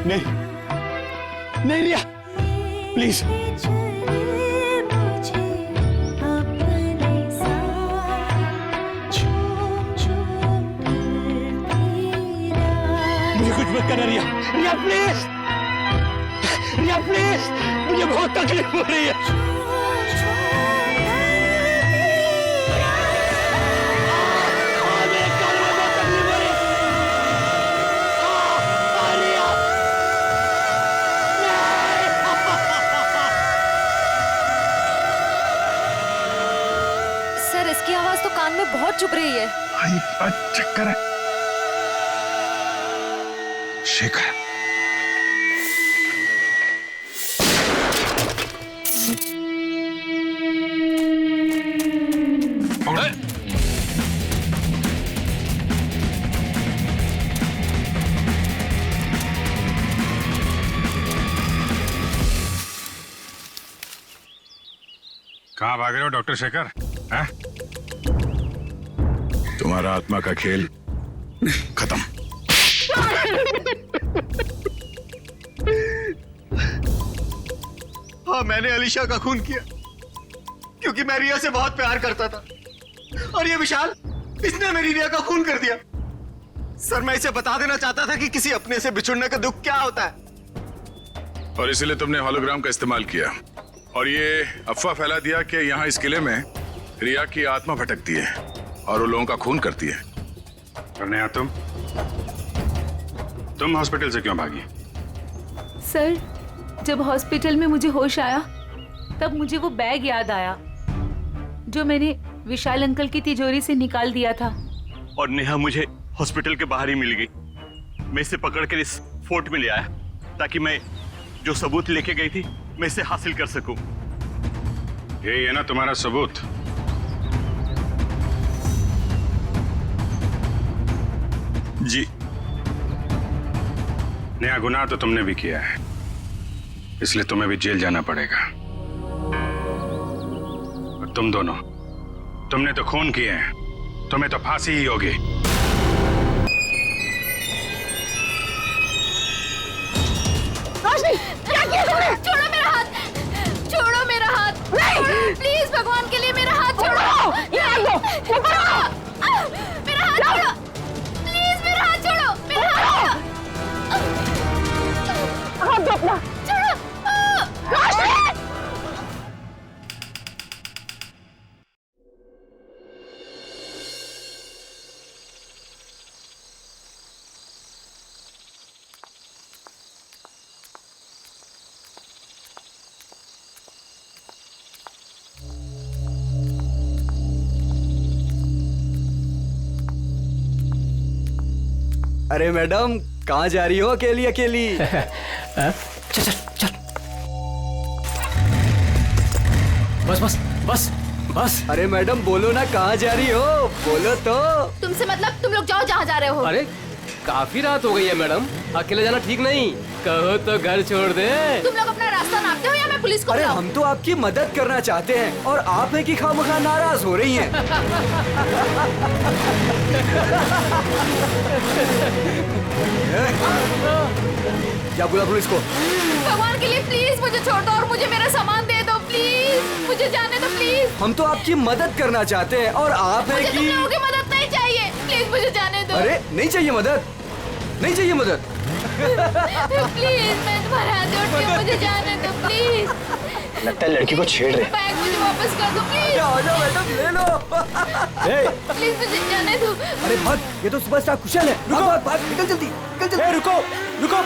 नहीं नहीं रिया, प्लीज। मुझे कुछ मत करना रिया। रिया प्लीज, रिया प्लीज, मुझे बहुत तकलीफ हो रही है। इसकी आवाज तो कान में बहुत चुभ रही है। चक्कर है। शेखर, कहाँ भाग रहे हो डॉक्टर शेखर? हैं? तुम्हारा आत्मा का खेल खत्म। हाँ, मैंने अलीशा का खून किया क्योंकि मैं रिया से बहुत प्यार करता था, और ये विशाल, इसने मेरी रिया का खून कर दिया। सर, मैं इसे बता देना चाहता था कि किसी अपने से बिछुड़ने का दुख क्या होता है। और इसीलिए तुमने होलोग्राम का इस्तेमाल किया और ये अफवाह फैला दिया कि यहाँ इस किले में रिया की आत्मा भटकती है और वो लोगों का खून करती है। और नेहा, तुम हॉस्पिटल से क्यों भागी? सर, जब हॉस्पिटल में मुझे होश आया तब मुझे वो बैग याद आया जो मैंने विशाल अंकल की तिजोरी से निकाल दिया था। और नेहा मुझे हॉस्पिटल के बाहर ही मिल गई। मैं इसे पकड़कर इस फोर्ट में ले आया ताकि मैं जो सबूत लेके गई थी मैं इसे हासिल कर सकूं। यही है ना तुम्हारा सबूत? जी। नया गुनाह तो तुमने भी किया है, इसलिए तुम्हें भी जेल जाना पड़ेगा। और तुम दोनों, तुमने तो खून किए हैं, तुम्हें तो फांसी ही होगी। क्या किया तुमने? छोड़ो मेरा हाथ, छोड़ो मेरा हाथ, प्लीज भगवान के लिए मेरा हाथ छोड़ो। ये मेरा हाथ छोड़ो, प्लीज मेरा हाथ छोड़ो, मेरा हाथ छोड़ो, छोड़ो। अरे मैडम, कहाँ जा रही हो अकेली अकेली? चल चल चल। बस बस बस बस। अरे मैडम बोलो ना, कहाँ जा रही हो? बोलो तो। तुमसे मतलब तुम लोग जाओ जहाँ जा रहे हो। अरे काफी रात हो गई है मैडम, अकेले जाना ठीक नहीं। कहो तो घर छोड़ दे। तुम लोग अपना रास्ता नापते हो या मैं पुलिस को अरे बुलाऊं? हम तो आपकी मदद करना चाहते हैं और आप है कि खामखा नाराज हो रही हैं। क्या बोला पुलिस को? भगवान के लिए प्लीज मुझे छोड़ दो और मुझे मेरा सामान दे दो, प्लीज मुझे जाने दो प्लीज। हम तो आपकी मदद करना चाहते हैं और आप है मुझे कि तुम लोगों की मदद नहीं चाहिए, प्लीज मुझे जाने दो। अरे नहीं चाहिए मदद, नहीं चाहिए मदद। प्लीज मैं तुम्हारे हाथ जोड़ती हूँ, मुझे जाने दो प्लीज। लगता है लड़की को छेड़ रहे। बैग मुझे वापस कर दो प्लीज। आ जाओ मैडम, ले लो। प्लीज मुझे जाने दो। अरे भाग, ये तो सुपरस्टार कुशल है। रुको, भाग भाग, निकल जल्दी, निकल जल्दी। रुको रुको।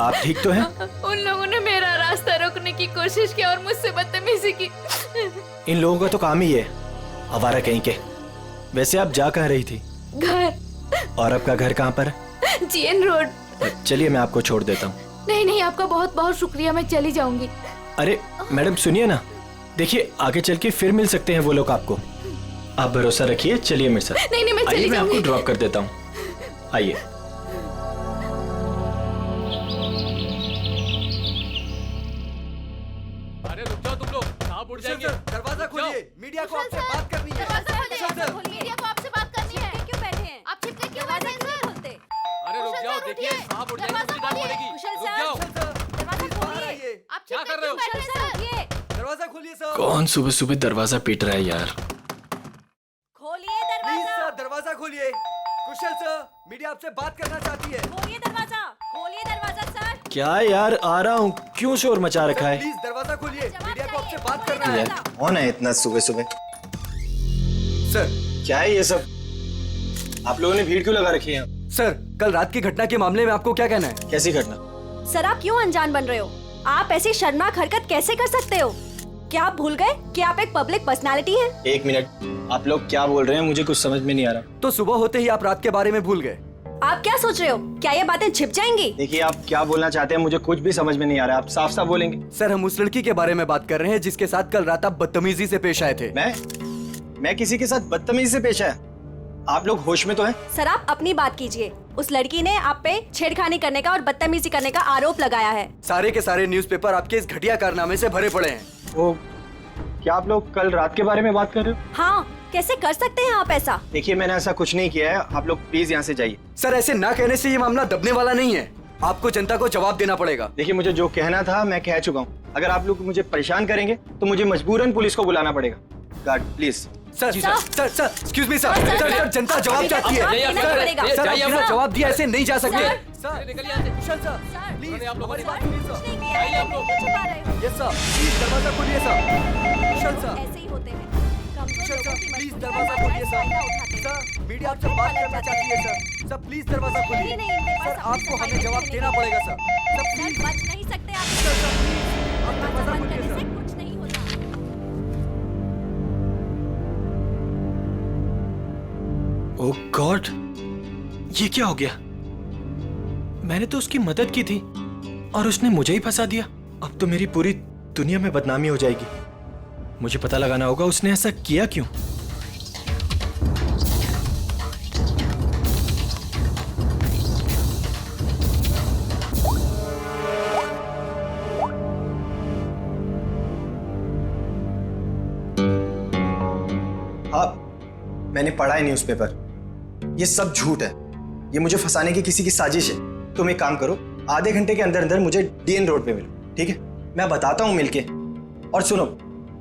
आप ठीक तो हैं? उन लोगों ने मेरा रास्ता रोकने की कोशिश की और मुझसे बदतमीजी की। इन लोगों का तो काम ही है, आवारा कहीं के। वैसे आप जा कहाँ रही थी? घर। और आपका घर कहाँ पर है? GN road. चलिए मैं आपको छोड़ देता हूँ। नहीं नहीं, आपका बहुत बहुत शुक्रिया, मैं चली जाऊंगी। अरे मैडम सुनिए ना, देखिए आगे चल के फिर मिल सकते हैं वो लोग आपको। आप भरोसा रखिए, चलिए मेरे साथ। नहीं नहीं, मैं चली आइए, मैं जाऊंगी। आपको ड्रॉप कर देता हूँ, आइए। अरे रुक जाओ तुम लोग, कहाँ उड़ जाएंगे? दरवाजा खोलिए, मीडिया को आपसे बात करनी है। मीडिया को आपसे बात करनी है। क्यों बैठे हैं? आप छिपके क्यों बैठे हैं सर? अरे रुक जाओ, देखिए कहाँ उड़ जाएंगे, मुझे डांट पड़ेगी। रुक जाओ। आप क्या कर रहे हो? दरवाजा खोलिए सर। कौन सुबह सुबह दरवाजा पीट रहा है यार? खोलिए दरवाजा। दरवाजा खोलिए। कुशल सर, मीडिया आपसे बात करना चाहती है। खोलिए दरवाजा, खोलिए दरवाजा सर। क्या यार, आ रहा हूँ, क्यों शोर मचा रखा है? प्लीज दरवाजा खोलिए, मीडिया को आपसे बात करना है। कौन है इतना सुबह सुबह? सर क्या है ये सब? आप लोगों ने भीड़ क्यों लगा रखी है? सर, कल रात की घटना के मामले में आपको क्या कहना है? कैसी घटना? सर आप क्यों अनजान बन रहे हो? आप ऐसी शर्मनाक हरकत कैसे कर सकते हो? क्या आप भूल गए कि आप एक पब्लिक पर्सनालिटी हैं? एक मिनट, आप लोग क्या बोल रहे हैं? मुझे कुछ समझ में नहीं आ रहा। तो सुबह होते ही आप रात के बारे में भूल गए। आप क्या सोच रहे हो? क्या ये बातें छिप जाएंगी? देखिए आप क्या बोलना चाहते हैं, मुझे कुछ भी समझ में नहीं आ रहा। आप साफ साफ बोलेंगे। सर, हम उस लड़की के बारे में बात कर रहे हैं जिसके साथ कल रात आप बदतमीजी से पेश आए थे। मैं किसी के साथ बदतमीजी से पेश आया? आप लोग होश में तो हैं? सर आप अपनी बात कीजिए, उस लड़की ने आप पे छेड़खानी करने का और बदतमीजी करने का आरोप लगाया है। सारे के सारे न्यूज़पेपर आपके इस घटिया कारनामे से भरे पड़े हैं। वो क्या आप लोग कल रात के बारे में बात कर रहे हो? हाँ, कैसे कर सकते हैं आप ऐसा? देखिए मैंने ऐसा कुछ नहीं किया है, आप लोग प्लीज यहाँ से जाइए। सर ऐसे ना कहने से ये मामला दबने वाला नहीं है, आपको जनता को जवाब देना पड़ेगा। देखिए मुझे जो कहना था मैं कह चुका हूँ, अगर आप लोग मुझे परेशान करेंगे तो मुझे मजबूरन पुलिस को बुलाना पड़ेगा। Guard please. Sir excuse me sir, sir जनता जवाब चाहती है। सर आपने जवाब दिया, ऐसे नहीं जा सकते। कुशल सर प्लीज हमारी बात सुनिए सर। यस सर प्लीज दरवाजा खोलिए सर। कुशल सर ऐसे ही होते हैं। कुशल सर प्लीज दरवाजा खोलिए सर। सर मीडिया आपसे बात करना चाहती है सर। सर प्लीज दरवाजा खोलिए। सर आपको हमें जवाब देना पड़ेगा सर। सर प्लीज बच नहीं सकते आप। सर प्लीज आप दरवाजा खोलिए सर। कुछ नहीं होता। ओह गॉड, ये क्या हो गया? मैंने तो उसकी मदद की थी और उसने मुझे ही फंसा दिया। अब तो मेरी पूरी दुनिया में बदनामी हो जाएगी। मुझे पता लगाना होगा उसने ऐसा किया क्यों। हाँ, मैंने पढ़ा है न्यूज़पेपर। ये सब झूठ है, ये मुझे फंसाने की किसी की साजिश है। तुम एक काम करो, आधे घंटे के अंदर अंदर मुझे डीएन रोड पे मिलो, ठीक है? मैं बताता हूँ मिलके। और सुनो,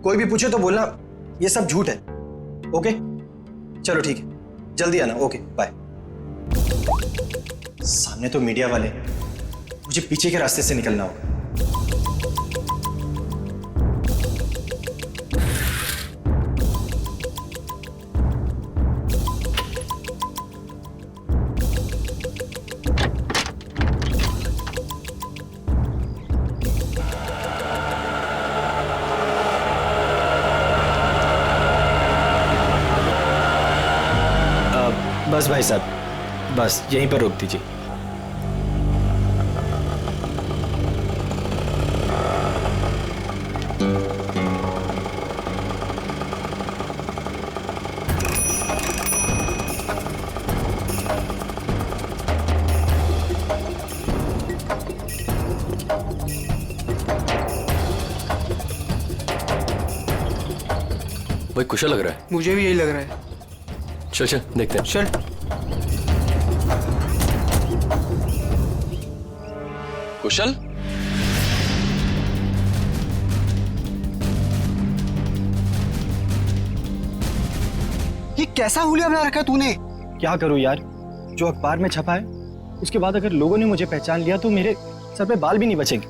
कोई भी पूछे तो बोलना ये सब झूठ है। ओके चलो ठीक है, जल्दी आना। Okay bye. सामने तो मीडिया वाले, मुझे पीछे के रास्ते से निकलना होगा। बस भाई साहब, बस यहीं पर रोक दीजिए। भाई कुशल लग रहा है। मुझे भी यही लग रहा है। चल चल देखते हैं। चल। कुशल, ये कैसा हुलिया बना रखा है तूने? क्या करूं यार, जो अखबार में छपा है उसके बाद अगर लोगों ने मुझे पहचान लिया तो मेरे सर पे बाल भी नहीं बचेंगे।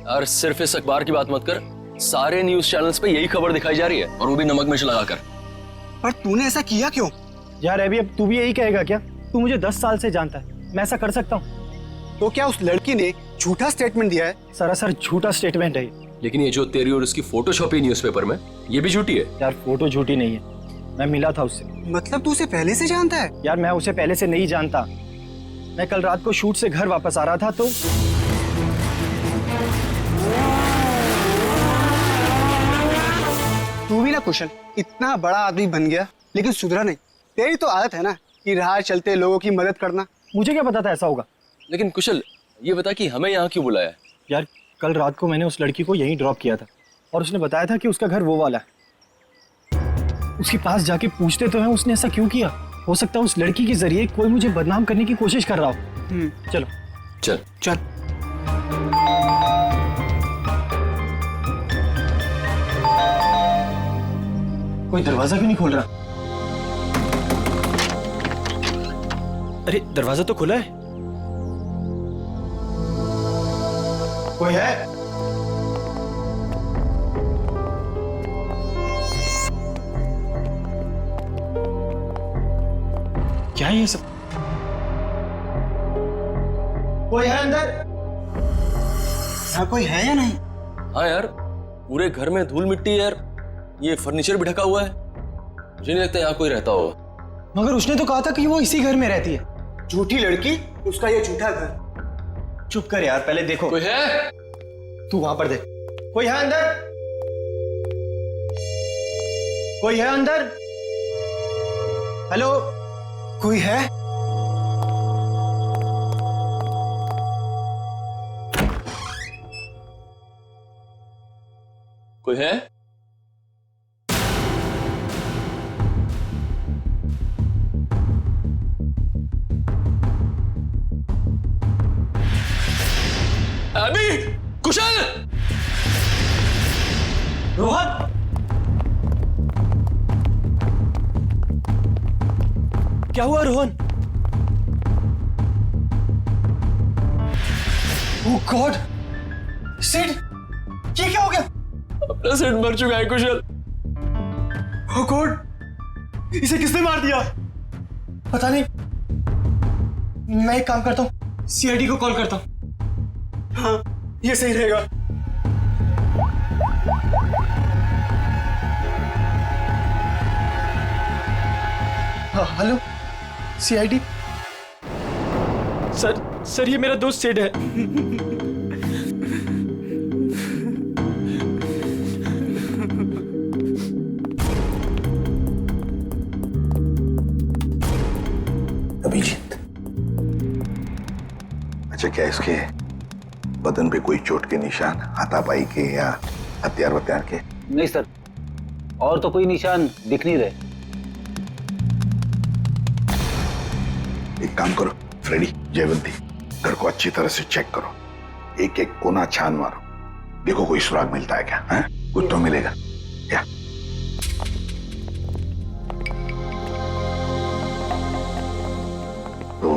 और सिर्फ इस अखबार की बात मत कर, सारे न्यूज चैनल्स पे यही खबर दिखाई जा रही है, और वो भी नमक मिर्च लगाकर। पर तूने ऐसा किया क्यों? यार अभी अब तू भी यही कहेगा क्या? तू मुझे 10 साल से जानता है, मैं ऐसा कर सकता हूँ? तो क्या उस लड़की ने झूठा स्टेटमेंट दिया है? सरासर झूठा स्टेटमेंट है। लेकिन ये जो तेरी और उसकी फोटो छपी न्यूज़पेपर में, ये भी झूठी है। यार फोटो झूठी नहीं है, मैं मिला था उससे। मतलब तू उसे पहले से जानता है? यार मैं उसे पहले से नहीं जानता, मैं कल रात को शूट से घर वापस आ रहा था तो तू भी ना कुशल, इतना बड़ा आदमी बन गया लेकिन सुधरा नहीं। तेरी तो आदत है ना कि राह चलते लोगों की मदद करना। मुझे क्या पता था ऐसा होगा। लेकिन कुशल ये बता कि हमें यहाँ क्यों बुलाया है? यार कल रात को मैंने उस लड़की को यहीं ड्रॉप किया था और उसने बताया था कि उसका घर वो वाला है। उसके पास जाके पूछते तो हैं उसने ऐसा क्यों किया। हो सकता है उस लड़की के जरिए कोई मुझे बदनाम करने की कोशिश कर रहा हो। चलो चल चल। कोई दरवाजा क्यों नहीं खोल रहा? अरे दरवाजा तो खुला है। कोई है? क्या है ये सब? कोई है अंदर? यहाँ कोई है या नहीं? हाँ यार, पूरे घर में धूल मिट्टी यार, ये फर्नीचर भी ढका हुआ है, मुझे नहीं लगता यहाँ कोई रहता होगा। मगर उसने तो कहा था कि वो इसी घर में रहती है। झूठी लड़की, उसका ये झूठा घर। चुप कर यार, पहले देखो। कोई है? तू वहां पर देख। कोई है अंदर? कोई है अंदर? हेलो, कोई है? कोई है? अभी कुशल, रोहन, क्या हुआ रोहन? ओह गॉड, सिड, ये क्या हो गया? अपना सिड मर चुका है कुशल। ओह गॉड, इसे किसने मार दिया? पता नहीं। मैं एक काम करता हूँ, सीआईडी को कॉल करता हूँ। हाँ, ये सही रहेगा। हाँ, हेलो, सीआईडी। सर ये मेरा दोस्त सिड है। अभिजीत, अच्छा क्या इसके बदन पे कोई चोट के निशान, हाथापाई के या हथियार वत्यार के? नहीं सर, और तो कोई निशान दिख नहीं रहे। एक काम करो फ्रेडी, जयवंती, घर को अच्छी तरह से चेक करो, एक एक कोना छान मारो, देखो कोई सुराग मिलता है क्या? है? कुछ तो मिलेगा क्या? तो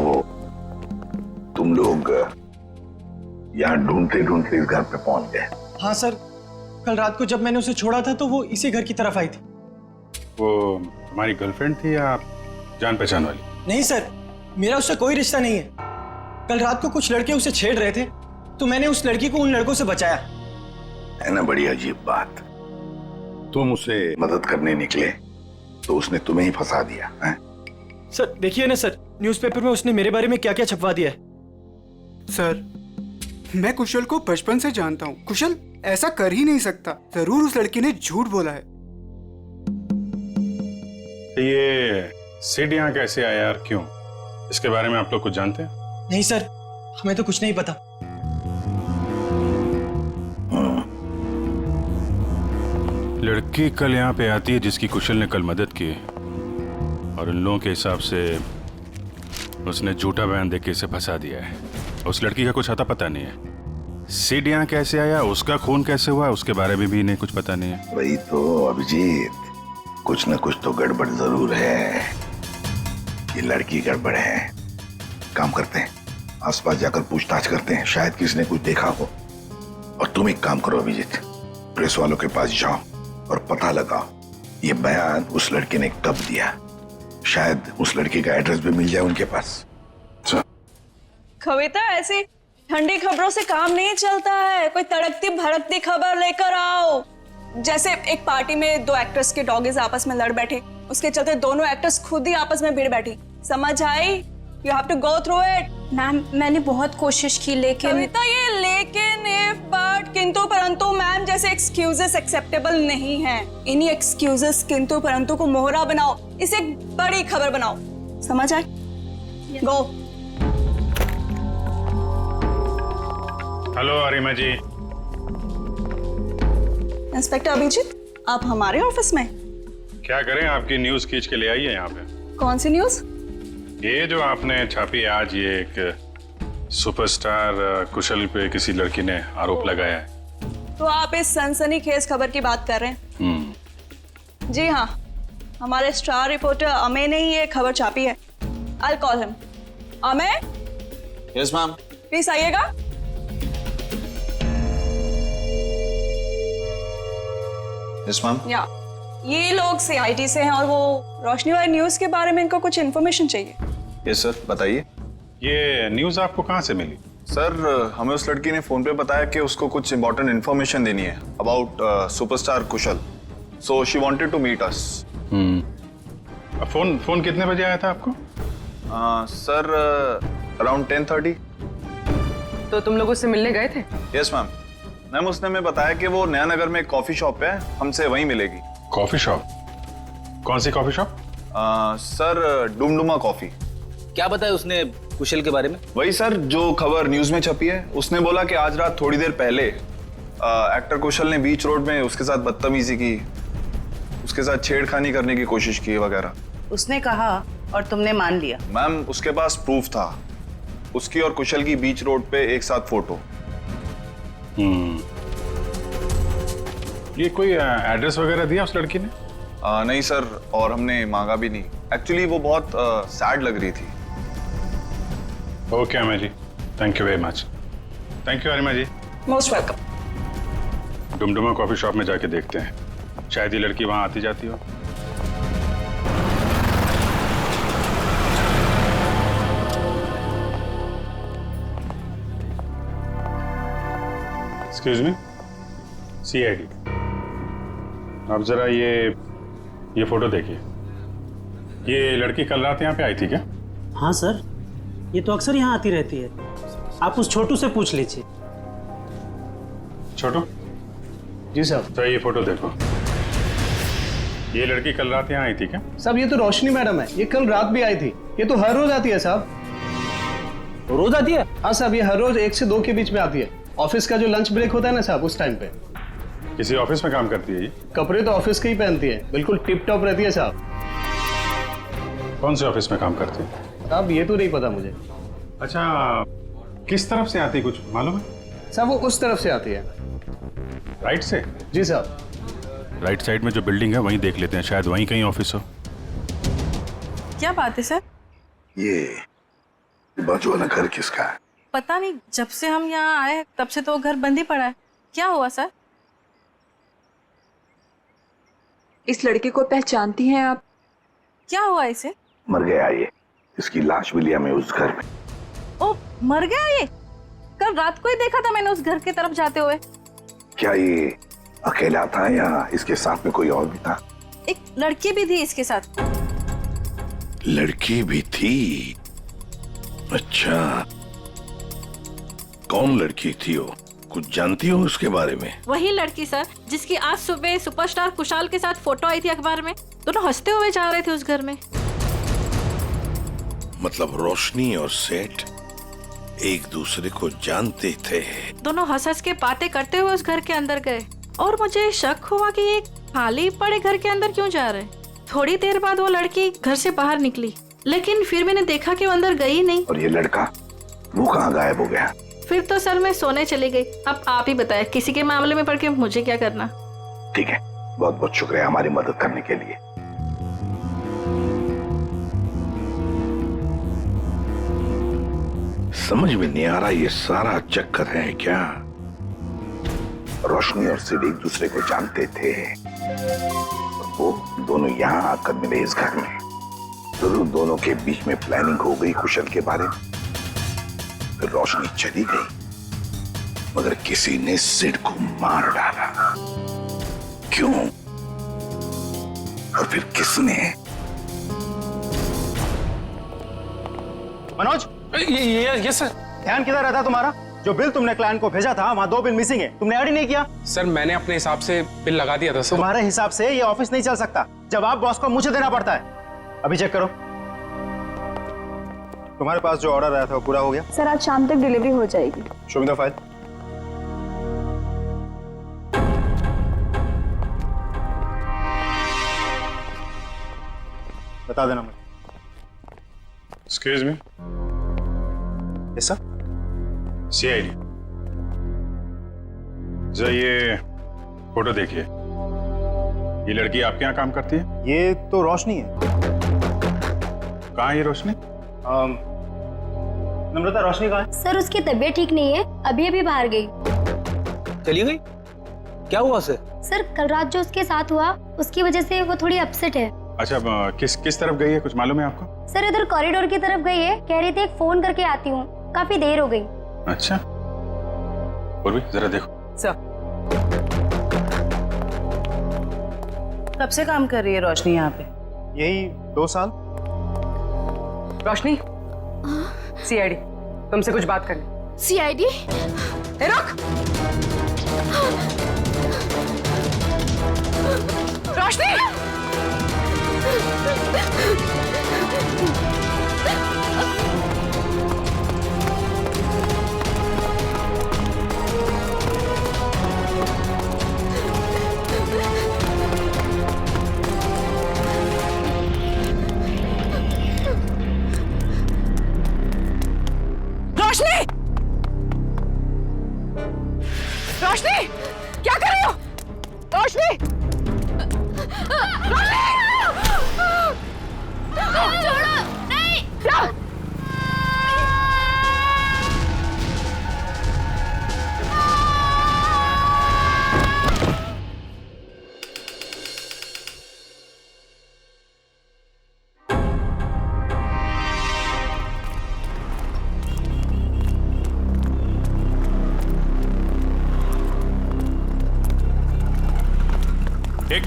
तुम लोग यहाँ ढूंढते ढूंढते इस घर पे पहुंच गए? हाँ सर, कल रात को जब मैंने उसे छोड़ा था तो वो इसी घर की तरफ आई थी। वो हमारी गर्लफ्रेंड थी या जान पहचान वाली? नहीं सर, मेरा उससे कोई रिश्ता नहीं है। कल रात को कुछ लड़के उसे छेड़ रहे थे तो मैंने उस लड़की को उन लड़कों से बचाया। है ना बड़ी अजीब बात, तुम उसे मदद करने निकले तो उसने तुम्हें ही फंसा दिया है? सर देखिए ना सर, न्यूज़पेपर में उसने मेरे बारे में क्या क्या छपवा दिया है। सर मैं कुशल को बचपन से जानता हूँ, कुशल ऐसा कर ही नहीं सकता, जरूर उस लड़की ने झूठ बोला है। ये सिड यहाँ कैसे आया और क्यों, इसके बारे में आप लोग कुछ जानते हैं? नहीं सर, हमें तो कुछ नहीं पता। लड़की कल यहाँ पे आती है जिसकी कुशल ने कल मदद की, और उन लोगों के हिसाब से उसने झूठा बयान देके इसे फंसा दिया है। उस लड़की का कुछ अता पता नहीं है। सिड यहाँ कैसे आया, उसका खून कैसे हुआ, उसके बारे में भी इन्हें कुछ पता नहीं है। वही तो अभिजीत, कुछ न कुछ तो गड़बड़ जरूर है। ये लड़की गड़बड़ है। काम करते हैं, आसपास जाकर पूछताछ करते हैं, शायद किसी ने कुछ देखा हो। और तुम एक काम करो अभिजीत, प्रेस वालों के पास जाओ और पता लगाओ ये बयान उस लड़के ने कब दिया। शायद उस लड़के का एड्रेस भी मिल जाए उनके पास। कविता, ऐसी ठंडी खबरों से काम नहीं चलता है, कोई तड़कती भड़कती खबर लेकर आओ। जैसे एक पार्टी में दो एक्टर्स के डॉगीज आपस में लड़ बैठे, उसके चलते दोनों एक्टर्स खुद ही आपस में भिड़ बैठी। समझ आई? You have to go through it. Ma'am मैंने बहुत कोशिश की लेकिन कविता, ये लेकिन, इफ, बट, किंतु परंतु मैम जैसे एक्सक्यूजेस एक्सेप्टेबल नहीं है। इन्हीं एक्सक्यूजेस किंतु परंतु को मोहरा बनाओ, इसे एक बड़ी खबर बनाओ। समझ आए? गो। हेलो अरिमा जी। इंस्पेक्टर अभिजीत, आप हमारे ऑफिस में? क्या करें, आपकी न्यूज खींच के ले आई है यहाँ पे। कौन सी न्यूज? ये जो आपने छापी आज, ये एक सुपरस्टार कुशल पे किसी लड़की ने आरोप लगाया है। तो आप इस सनसनीखेज खबर की बात कर रहे हैं? जी हाँ, हमारे स्टार रिपोर्टर अमेय ने ही ये खबर छापी है। I will call him. Amey? Yes ma'am. Please आइएगा। Yes ma'am. या ये लोग सीआईडी से हैं और वो रोशनी वाली न्यूज के बारे में इनको कुछ इन्फॉर्मेशन चाहिए। यस सर, बताइए। ये न्यूज आपको कहाँ से मिली? सर हमें उस लड़की ने फोन पे बताया कि उसको कुछ इंपॉर्टेंट इन्फॉर्मेशन देनी है about superstar Kushal, so she wanted to meet us. Phone कितने बजे आया था आपको? Sir around 10:30। तो तुम लोग उससे मिलने गए थे? Yes ma'am. मैम उसने हमें बताया कि वो नया नगर में एक कॉफी शॉप है, हमसे वहीं मिलेगी। Coffee shop? कौन सी coffee shop? Sir Dumduma coffee. क्या बताया उसने कुशल के बारे में? वही सर जो खबर न्यूज में छपी है। उसने बोला कि आज रात थोड़ी देर पहले एक्टर कुशल ने बीच रोड में उसके साथ बदतमीजी की, उसके साथ छेड़खानी करने की कोशिश की वगैरह। उसने कहा और तुमने मान लिया? मैम उसके पास प्रूफ था, उसकी और कुशल की बीच रोड पे एक साथ फोटो। ये कोई एड्रेस वगैरह दिया उस लड़की ने? नहीं सर, और हमने मांगा भी नहीं। एक्चुअली वो बहुत सैड लग रही थी। ओके अम्मा जी, thank you very much. Thank you Arima ji. Most welcome. Dumduma coffee shop में जाके देखते हैं, शायद ये लड़की वहां आती जाती हो। एक्सक्यूज मी, CID, आप जरा ये फोटो देखिए। ये लड़की कल रात यहाँ पे आई थी क्या? हाँ सर, ये तो अक्सर यहाँ आती रहती है। आप उस छोटू से पूछ लीजिए। छोटू? जी साहब। तो ये फोटो देखो, ये लड़की कल रात यहाँ आई थी क्या? साहब ये तो रोशनी मैडम है, ये कल रात भी आई थी। ये तो हर रोज आती है साहब। रोज आती है? हाँ साहब, ये हर रोज 1 से 2 के बीच में आती है। ऑफिस का जो लंच ब्रेक होता है ना साहब, उस टाइम पे। किसी ऑफिस में काम करती है ये? कपड़े तो ऑफिस के ही पहनती है, बिल्कुल टिप टॉप रहती है साहब। कौन से ऑफिस में काम करती है? साहब ये तो नहीं पता मुझे। अच्छा, किस तरफ से आती, कुछ मालूम है? साहब वो उस तरफ से आती है। राइट से? जी साहब। राइट साइड में जो बिल्डिंग है वहीं देख लेते हैं, शायद वहीं कहीं ऑफिस हो। क्या बात है सर? ये बाजू वाला घर किसका है? पता नहीं, जब से हम यहाँ आए तब से तो घर बंद ही पड़ा है। क्या हुआ सर? इस लड़के को पहचानती हैं आप? क्या हुआ इसे? मर गया ये, इसकी लाश मिली हमें उस घर में। ओ, मर गया ये? कल रात को ही देखा था मैंने उस घर की तरफ जाते हुए। क्या ये अकेला था या इसके साथ में कोई और भी था? एक लड़की भी थी इसके साथ। लड़की भी थी? अच्छा, कौन लड़की थी वो? कुछ जानती हो उसके बारे में? वही लड़की सर, जिसकी आज सुबह सुपरस्टार कुशाल के साथ फोटो आई थी अखबार में। दोनों हंसते हुए जा रहे थे उस घर में। मतलब रोशनी और सेठ एक दूसरे को जानते थे? दोनों हंस हंस के बातें करते हुए उस घर के अंदर गए, और मुझे शक हुआ कि ये खाली पड़े घर के अंदर क्यों जा रहे। थोड़ी देर बाद वो लड़की घर से बाहर निकली, लेकिन फिर मैंने देखा कि वो अंदर गई नहीं। और ये लड़का, वो कहाँ गायब हो गया? फिर तो सर मैं सोने चली गई। अब आप ही बताएं, किसी के मामले में पड़ के मुझे क्या करना। ठीक है, बहुत बहुत शुक्रिया हमारी मदद करने के लिए। समझ में नहीं आ रहा ये सारा चक्कर है क्या? रोशनी और सिड एक दूसरे को जानते थे, वो दोनों यहाँ आकर मिले इस घर में। जरूर दोनों के बीच में प्लानिंग हो गई कुशल के बारे में। फिर रोशनी चली गई, मगर किसी ने सिड को मार डाला। क्यों? और फिर किसने? मनोज, ये सर। ध्यान किधर रहता तुम्हारा? जो बिल तुमने क्लाइंट को भेजा था, वहाँ 2 बिल मिसिंग है। तुमने ऐड ही नहीं किया। सर मैंने अपने हिसाब से बिल लगा दिया था सर। तुम्हारे हिसाब से ये ऑफिस नहीं चल सकता। जवाब बॉस को मुझे देना पड़ता है। अभी चेक करो, तुम्हारे पास जो ऑर्डर आया था वो पूरा हो गया? सर आज शाम तक डिलीवरी हो जाएगी। Show me the file. बता देना मुझे। Excuse me. Yes sir. CID, जरा ये फोटो देखिए। ये लड़की आपके यहाँ काम करती है? ये तो रोशनी है। कहाँ है ये रोशनी? नम्रता, रोशनी कहाँ है? सर उसकी तबीयत ठीक नहीं है, अभी अभी बाहर गई। चली गई? क्या हुआ उसे? सर कल रात जो उसके साथ हुआ, उसकी वजह से वो थोड़ी अपसेट है। अच्छा, किस तरफ गई है, कुछ मालूम है आपको? सर इधर कॉरिडोर की तरफ गई है, कह रही थी एक फोन करके आती हूँ, काफी देर हो गई। अच्छा, और भी जरा देखो। सर कब से काम कर रही है रोशनी यहाँ पे? यही 2 साल। रोशनी, CID, तुमसे कुछ बात करनी। CID? रुक! रोशनी!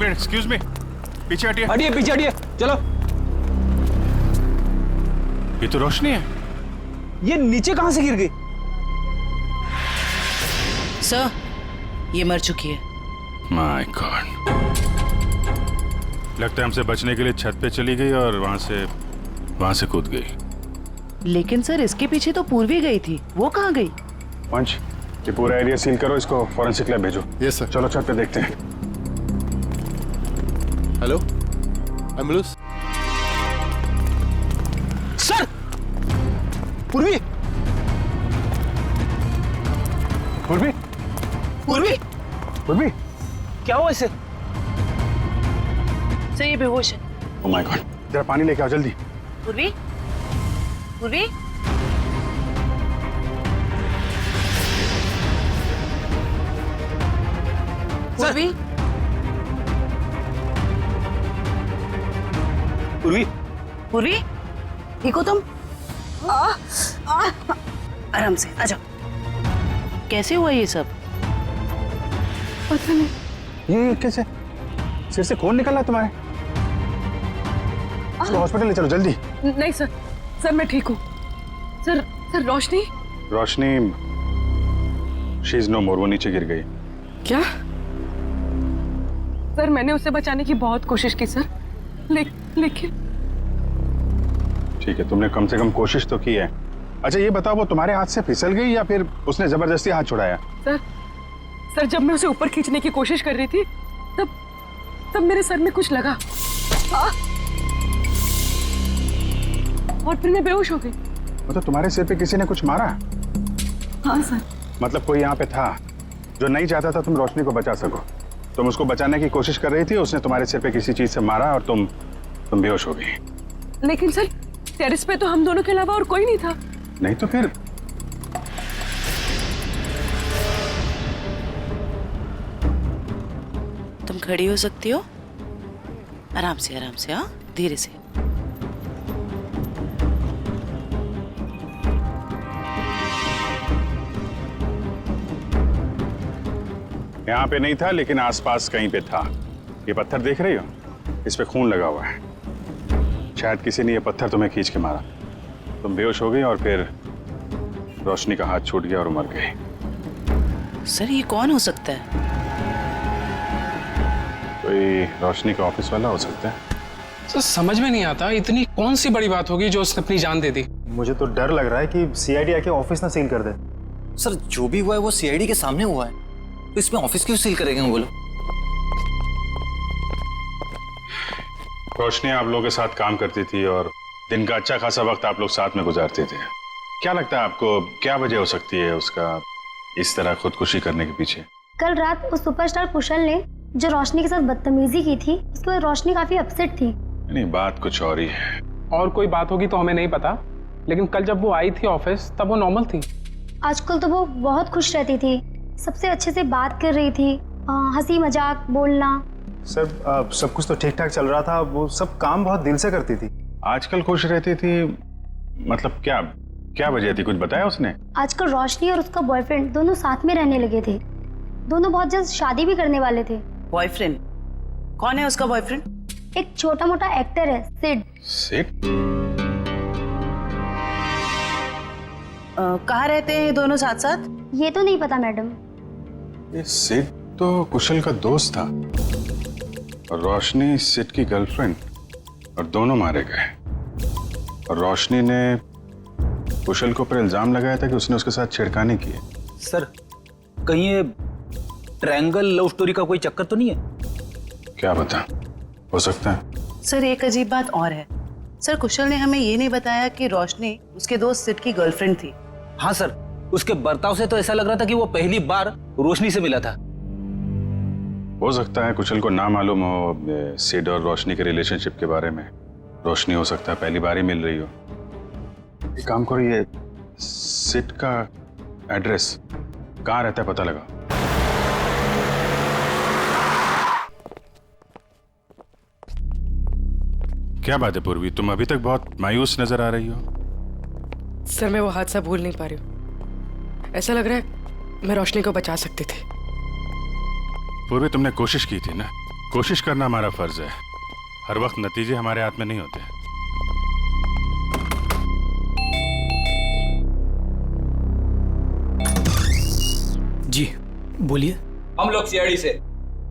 मिनट, एक्सक्यूज मी, पीछे हटिए। हटिए, पीछे हटिए, चलो। ये तो रोशनी है। ये नीचे कहां से गिर गई? सर, ये मर चुकी है। माय गॉड, लगता है हमसे बचने के लिए छत पे चली गई और वहां से कूद गई। लेकिन सर, इसके पीछे तो पूर्वी गई थी, वो कहाँ गई? पंच, ये पूरा एरिया सील करो, इसको फॉरेंसिक लैब भेजो। Yes sir. चलो छत पे देखते हैं। Hello, ambulance. सर, पूर्वी, पूर्वी, पूर्वी, पूर्वी, क्या हुआ इसे? सर, ये बेहोश है। ओह माय गॉड, जरा पानी लेके आओ जल्दी। पूर्वी, पूर्वी, पूर्वी, पूर्वी, पूर्वी, ठीक हो तुम? आराम से आ जाओ। कैसे हुआ ये सब? पता नहीं। ये कैसे? सिर से खून निकल रहा है तुम्हारे? इसको हॉस्पिटल ले चलो जल्दी। नहीं सर, सर मैं ठीक हूँ। Sir Roshni? Roshni, she is no more, वो नीचे गिर गई। क्या? सर मैंने उसे बचाने की बहुत कोशिश की सर, लेकिन ठीक है, तुमने कम से कम कोशिश तो की है। अच्छा ये बताओ, वो तुम्हारे हाथ से फिसल गई या फिर उसने जबरदस्ती हाथ छुड़ाया? सर जब मैं उसे ऊपर खींचने की कोशिश कर रही थी तब मेरे सर में कुछ लगा और फिर मैं बेहोश हो गई। वो तो तुम्हारे सिर पे किसी ने कुछ मारा? हाँ सर। मतलब कोई यहाँ पे था जो नहीं चाहता था तुम रोशनी को बचा सको। तुम उसको बचाने की कोशिश कर रही थी, उसने तुम्हारे सिर पे किसी चीज से मारा और तुम बेहोश हो गई। लेकिन सर टेरेस पे तो हम दोनों के अलावा और कोई नहीं था। नहीं तो फिर? तुम खड़ी हो सकती हो? आराम से, हाँ, धीरे से। यहाँ पे नहीं था लेकिन आसपास कहीं पे था। ये पत्थर देख रही हो? इस पे खून लगा हुआ है। शायद किसी ने ये पत्थर तुम्हें खींच के मारा, तुम बेहोश हो गई और फिर रोशनी का हाथ छूट गया और मर गई। सर ये कौन हो सकता है? कोई रोशनी का ऑफिस वाला हो सकता है। सर समझ में नहीं आता, इतनी कौन सी बड़ी बात होगी जो उसने अपनी जान दे दी। मुझे तो डर लग रहा है कि सीआईडी आके ऑफिस ना सील कर दे। सर जो भी हुआ है वो सीआईडी के सामने हुआ है, तो इसमें ऑफिस क्यों सील करेंगे बोलो? रोशनी आप लोगों के साथ काम करती थी और दिन का अच्छा खासा वक्त आप लोग साथ में गुजारते थे। क्या लगता है आपको, क्या वजह हो सकती है उसका इस तरह खुदकुशी करने के पीछे? कल रात उस सुपरस्टार कुशल ने जो रोशनी के साथ बदतमीजी की थी, उसके बाद रोशनी काफी अपसेट थी। नहीं, बात कुछ और ही है। और कोई बात होगी तो हमें नहीं पता, लेकिन कल जब वो आई थी ऑफिस तब वो नॉर्मल थी। आजकल तो वो बहुत खुश रहती थी, सबसे अच्छे से बात कर रही थी, हंसी मजाक बोलना। सर सब कुछ तो ठीक ठाक चल रहा था, वो सब काम बहुत दिल से करती थी। आजकल खुश रहती थी मतलब क्या वजह थी, कुछ बताया उसने? आजकल रोशनी और उसका बॉयफ्रेंड दोनों साथ में रहने लगे थे। दोनों बहुत जल्द शादी भी करने वाले थे। बॉयफ्रेंड? कौन है उसका बॉयफ्रेंड? एक छोटा मोटा एक्टर है, सिड। सिड? कहाँ रहते हैं दोनों साथ साथ? ये तो नहीं पता मैडम। ये सिड तो कुशल का दोस्त था और रोशनी सिड की गर्लफ्रेंड, और दोनों मारे गए। और रोशनी ने कुशल को पर इल्जाम लगाया था कि उसने उसके साथ छेड़खानी की है। सर कहीं ये ट्रायंगल लव स्टोरी का कोई चक्कर तो नहीं है? क्या पता, हो सकता है। सर एक अजीब बात और है। सर कुशल ने हमें ये नहीं बताया कि रोशनी उसके दोस्त सिड की गर्लफ्रेंड थी। हाँ सर, उसके बर्ताव से तो ऐसा लग रहा था कि वो पहली बार रोशनी से मिला था। हो सकता है कुशल को ना मालूम हो सिड और रोशनी के रिलेशनशिप के बारे में। रोशनी हो सकता है पहली बार ही मिल रही हो। एक काम करो, ये सिड का एड्रेस कहाँ रहता है पता लगा। क्या बात है पूर्वी, तुम अभी तक बहुत मायूस नजर आ रही हो। सर मैं वो हादसा भूल नहीं पा रही हूँ। ऐसा लग रहा है मैं रोशनी को बचा सकती थी। पूर्वी तुमने कोशिश की थी ना, कोशिश करना हमारा फर्ज है। हर वक्त नतीजे हमारे हाथ में नहीं होते। जी बोलिए। हम लोग सीआईडी से।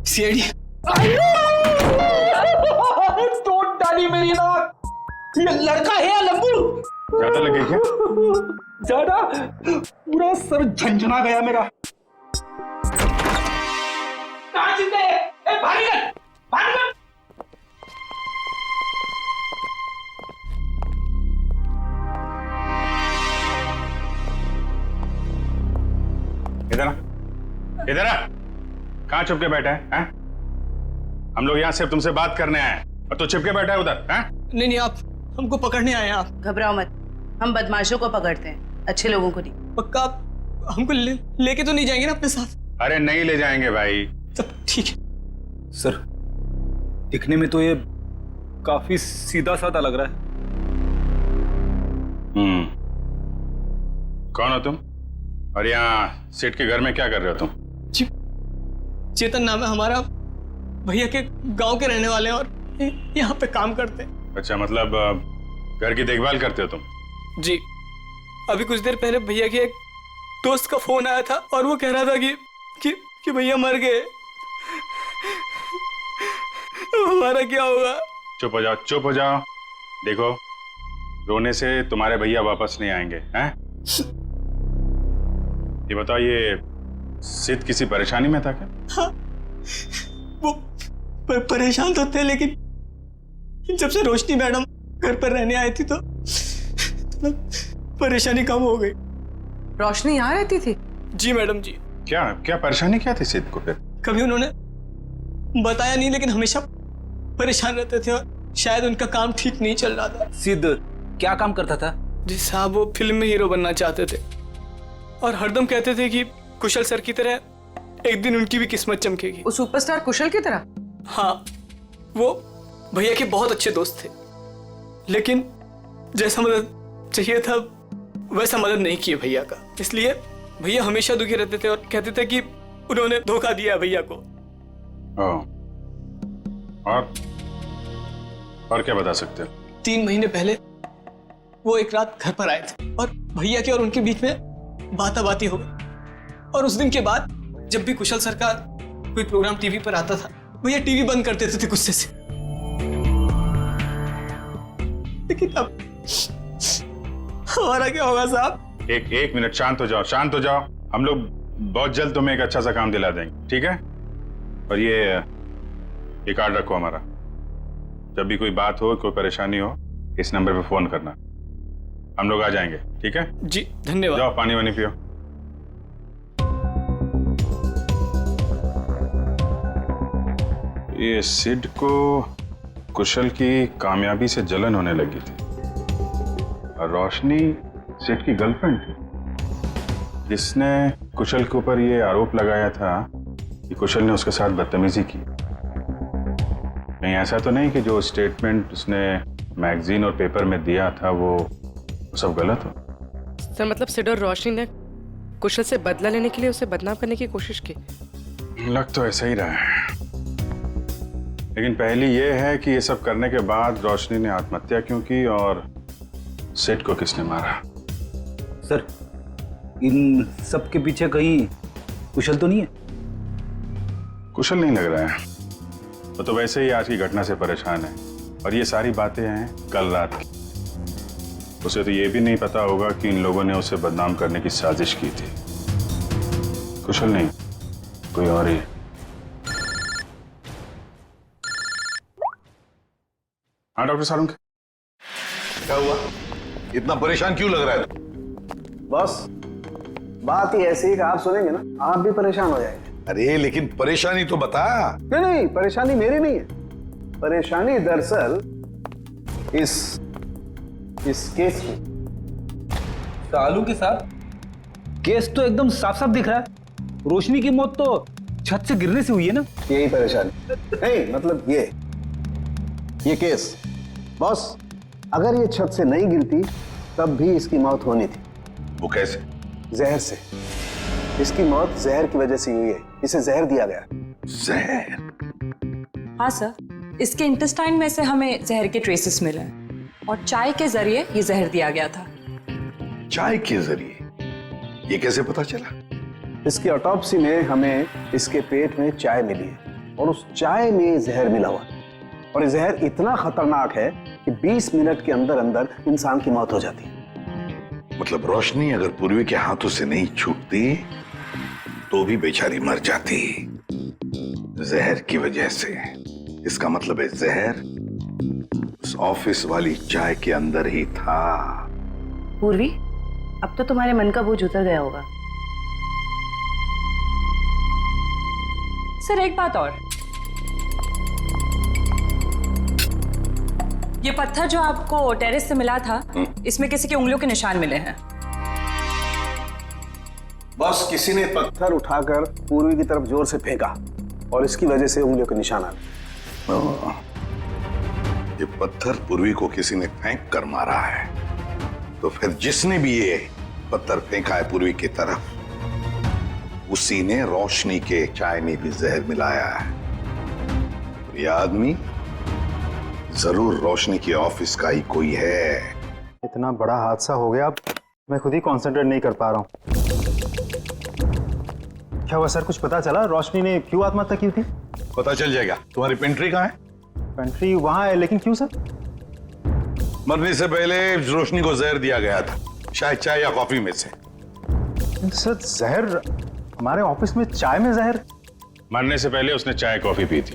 सीआईडी? तोड़ डाली मेरी नाक। ये लड़का है या लंबू? ज्यादा लगे क्या? ज्यादा? पूरा सर झंझना गया मेरा। कहाँ चिंता है? भाग निकल, भाग निकल। इधर आ, इधर आ। कहाँ चुप के बैठा है? हम लोग यहाँ सिर्फ तुमसे बात करने आए हैं और तू चुप के बैठा है उधर। नहीं नहीं, आप हमको पकड़ने आए हैं। आप घबराओ मत, हम बदमाशों को पकड़ते हैं, अच्छे लोगों को नहीं। पक्का आप हमको लेके तो नहीं जाएंगे ना अपने साथ? अरे नहीं ले जाएंगे भाई। सब ठीक है सर। दिखने में तो ये काफी सीधा साधा लग रहा है। कौन हो तुम और यहाँ सेठ के घर में क्या कर रहे हो तुम? जी चेतन नाम है हमारा, भैया के गांव के रहने वाले हैं और यहाँ पे काम करते हैं। अच्छा, मतलब घर की देखभाल करते हो तुम? जी, अभी कुछ देर पहले भैया के एक दोस्त का फोन आया था और वो कह रहा था कि भैया मर गए। हमारा क्या होगा? चुप हो जाओ, चुप हो जाओ। देखो, रोने से तुम्हारे भैया वापस नहीं आएंगे। हैं? ये बताओ, ये सिद्ध किसी परेशानी में था क्या? हाँ, वो परेशान तो थे, लेकिन जब से रोशनी मैडम घर पर रहने आई थी तो परेशानी कम हो गई। रोशनी यहाँ रहती थी? जी मैडम जी। क्या परेशानी क्या थी सिद्ध को फिर? कभी उन्होंने बताया नहीं, लेकिन हमेशा परेशान रहते थे और शायद उनका काम ठीक नहीं चल रहा था। सिद्ध क्या काम करता था? जी साहब, वो फिल्म में हीरो बनना चाहते थे और हरदम कहते थे कि कुशल सर की तरह एक दिन उनकी भी किस्मत चमकेगी। वो सुपरस्टार कुशल की तरह? हाँ, वो भैया के बहुत अच्छे दोस्त थे, लेकिन जैसा मदद चाहिए था वैसा मदद नहीं किए भैया का। इसलिए भैया हमेशा दुखी रहते थे और कहते थे कि उन्होंने धोखा दिया भैया को। और क्या बता सकते हो? 3 महीने पहले वो एक रात घर पर आए थे और भैया के और उनके बीच में बाताबाती हो गई। और उस दिन के बाद जब भी कुशल सर का कोई प्रोग्राम टीवी पर आता था, भैया टीवी बंद कर देते थे गुस्से से। लेकिन अब हमारा क्या होगा साहब? एक मिनट, शांत हो जाओ, शांत हो जाओ। हम लोग बहुत जल्द तुम्हें एक अच्छा सा काम दिला देंगे, ठीक है? और ये कार्ड रखो हमारा। जब भी कोई बात हो, कोई परेशानी हो, इस नंबर पे फोन करना, हम लोग आ जाएंगे, ठीक है? जी धन्यवाद। जाओ पानी वानी पियो। ये सिड को कुशल की कामयाबी से जलन होने लगी थी और रोशनी सिड की गर्लफ्रेंड थी, जिसने कुशल के ऊपर ये आरोप लगाया था कि कुशल ने उसके साथ बदतमीजी की। नहीं, ऐसा तो नहीं कि जो स्टेटमेंट उसने मैगजीन और पेपर में दिया था वो सब गलत हो? सर, मतलब सिड और रोशनी ने कुशल से बदला लेने के लिए उसे बदनाम करने की कोशिश की। लग तो ऐसा ही रहा है, लेकिन पहली ये है कि ये सब करने के बाद रोशनी ने आत्महत्या क्यों की और सिड को किसने मारा? सर, इन सब के पीछे कहीं कुशल तो नहीं है? कुशल नहीं लग रहा है, वो तो वैसे ही आज की घटना से परेशान है और ये सारी बातें हैं कल रात की। उसे तो ये भी नहीं पता होगा कि इन लोगों ने उसे बदनाम करने की साजिश की थी। कुशल नहीं, कोई और ही। हाँ डॉक्टर सारुंग, क्या हुआ? इतना परेशान क्यों लग रहा है? बस बात ही ऐसी है कि आप सुनेंगे ना आप भी परेशान हो जाएंगे। अरे लेकिन परेशानी तो बता। नहीं, परेशानी मेरी नहीं है। परेशानी दरअसल इस केस की। सालू के साथ केस तो एकदम साफ साफ दिख रहा है। रोशनी की मौत तो छत से गिरने से हुई है ना? यही परेशानी नहीं, मतलब ये केस बॉस, अगर ये छत से नहीं गिरती तब भी इसकी मौत होनी थी। वो कैसे? जहर से। इसकी मौत जहर की वजह से हुई है, इसे जहर दिया गया। जहर? हाँ सर, इसके इंटेस्टाइन में से हमें जहर के ट्रेसेस मिले हैं और चाय के जरिए ये जहर दिया गया था। चाय के जरिए? ये कैसे पता चला? इसकी ऑटोप्सी में हमें इसके पेट में चाय मिली है और उस चाय में जहर मिला हुआ है। और ये जहर इतना खतरनाक है कि 20 मिनट के अंदर अंदर इंसान की मौत हो जाती है। मतलब रोशनी अगर पूर्वी के हाथों से नहीं छूटती तो भी बेचारी मर जाती जहर की वजह से। इसका मतलब है जहर उस ऑफिस वाली चाय के अंदर ही था। पूर्वी, अब तो तुम्हारे मन का बोझ उतर गया होगा। सर एक बात और, ये पत्थर जो आपको टेरेस से मिला था, इसमें किसी की उंगलियों के निशान मिले हैं। बस किसी ने पत्थर उठाकर पूर्वी की तरफ जोर से फेंका और इसकी वजह से उंगलियों के निशान आ गए। ये पत्थर पूर्वी को किसी ने फेंक कर मारा है, तो फिर जिसने भी ये पत्थर फेंका है पूर्वी की तरफ, उसी ने रोशनी के चाय में भी जहर मिलाया है। ये आदमी जरूर रोशनी के ऑफिस का ही कोई है। इतना बड़ा हादसा हो गया, अब मैं खुद ही कंसंट्रेट नहीं कर पा रहा हूँ। क्या हुआ सर, कुछ पता चला रोशनी ने क्यों आत्महत्या की थी? पता चल जाएगा। तुम्हारी पेंट्री कहाँ है? पेंट्री वहां है, लेकिन क्यों सर? मरने से पहले रोशनी को जहर दिया गया था, शायद चाय या कॉफी में से। सर जहर? हमारे ऑफिस में चाय में जहर? मरने से पहले उसने चाय कॉफी पी थी,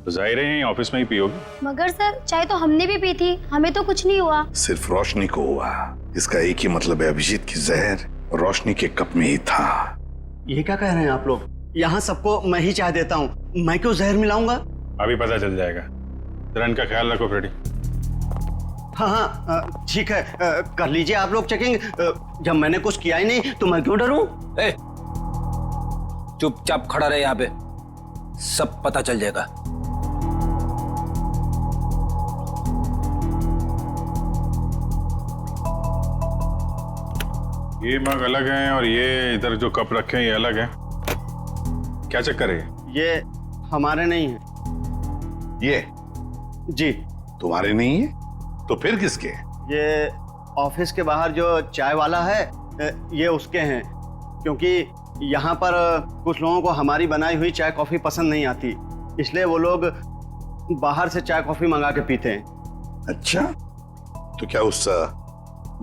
तो जाहिर है ऑफिस में ही पी होगी। मगर सर चाय तो हमने भी पी थी, हमें तो कुछ नहीं हुआ। सिर्फ रोशनी को हुआ। इसका एक ही मतलब है, अभिजीत की जहर रोशनी के कप में ही था। ये क्या कह रहे हैं आप लोग? यहाँ सबको मैं ही चाय देता हूँ, मैं क्यों जहर मिलाऊंगा? अभी पता चल जाएगा। जरा इनका ख्याल रखो फ्रेडी। हाँ हाँ ठीक है, कर लीजिए आप लोग चेकिंग। जब मैंने कुछ किया ही नहीं तो मैं क्यों डरूं? चुपचाप खड़ा रहे यहाँ पे, सब पता चल जाएगा। ये मग अलग हैं और ये इधर जो कप रखे हैं ये अलग हैं। क्या चक्कर है? ये हमारे नहीं है। ये जी तुम्हारे नहीं है तो फिर किसके? ये ऑफिस के बाहर जो चाय वाला है, ये उसके हैं। क्योंकि यहाँ पर कुछ लोगों को हमारी बनाई हुई चाय कॉफी पसंद नहीं आती, इसलिए वो लोग बाहर से चाय कॉफी मंगा के पीते हैं। अच्छा, तो क्या उस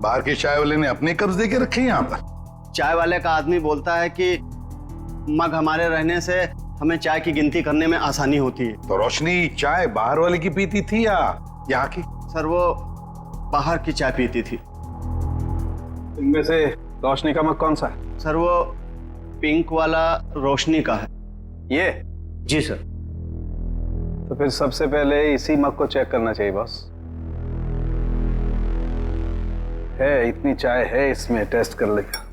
बाहर के चाय वाले ने अपने कब्ज दे के रखे यहाँ पर? चाय वाले का आदमी बोलता है कि मग हमारे रहने से हमें चाय की गिनती करने में आसानी होती है। तो रोशनी चाय बाहर वाले की पीती थी या यहाँ की? सर वो बाहर की चाय पीती थी। इनमें से रोशनी का मग कौन सा है? सर वो पिंक वाला रोशनी का है। ये? जी सर। तो फिर सबसे पहले इसी मग को चेक करना चाहिए बॉस। है इतनी चाय है इसमें, टेस्ट कर लेगा।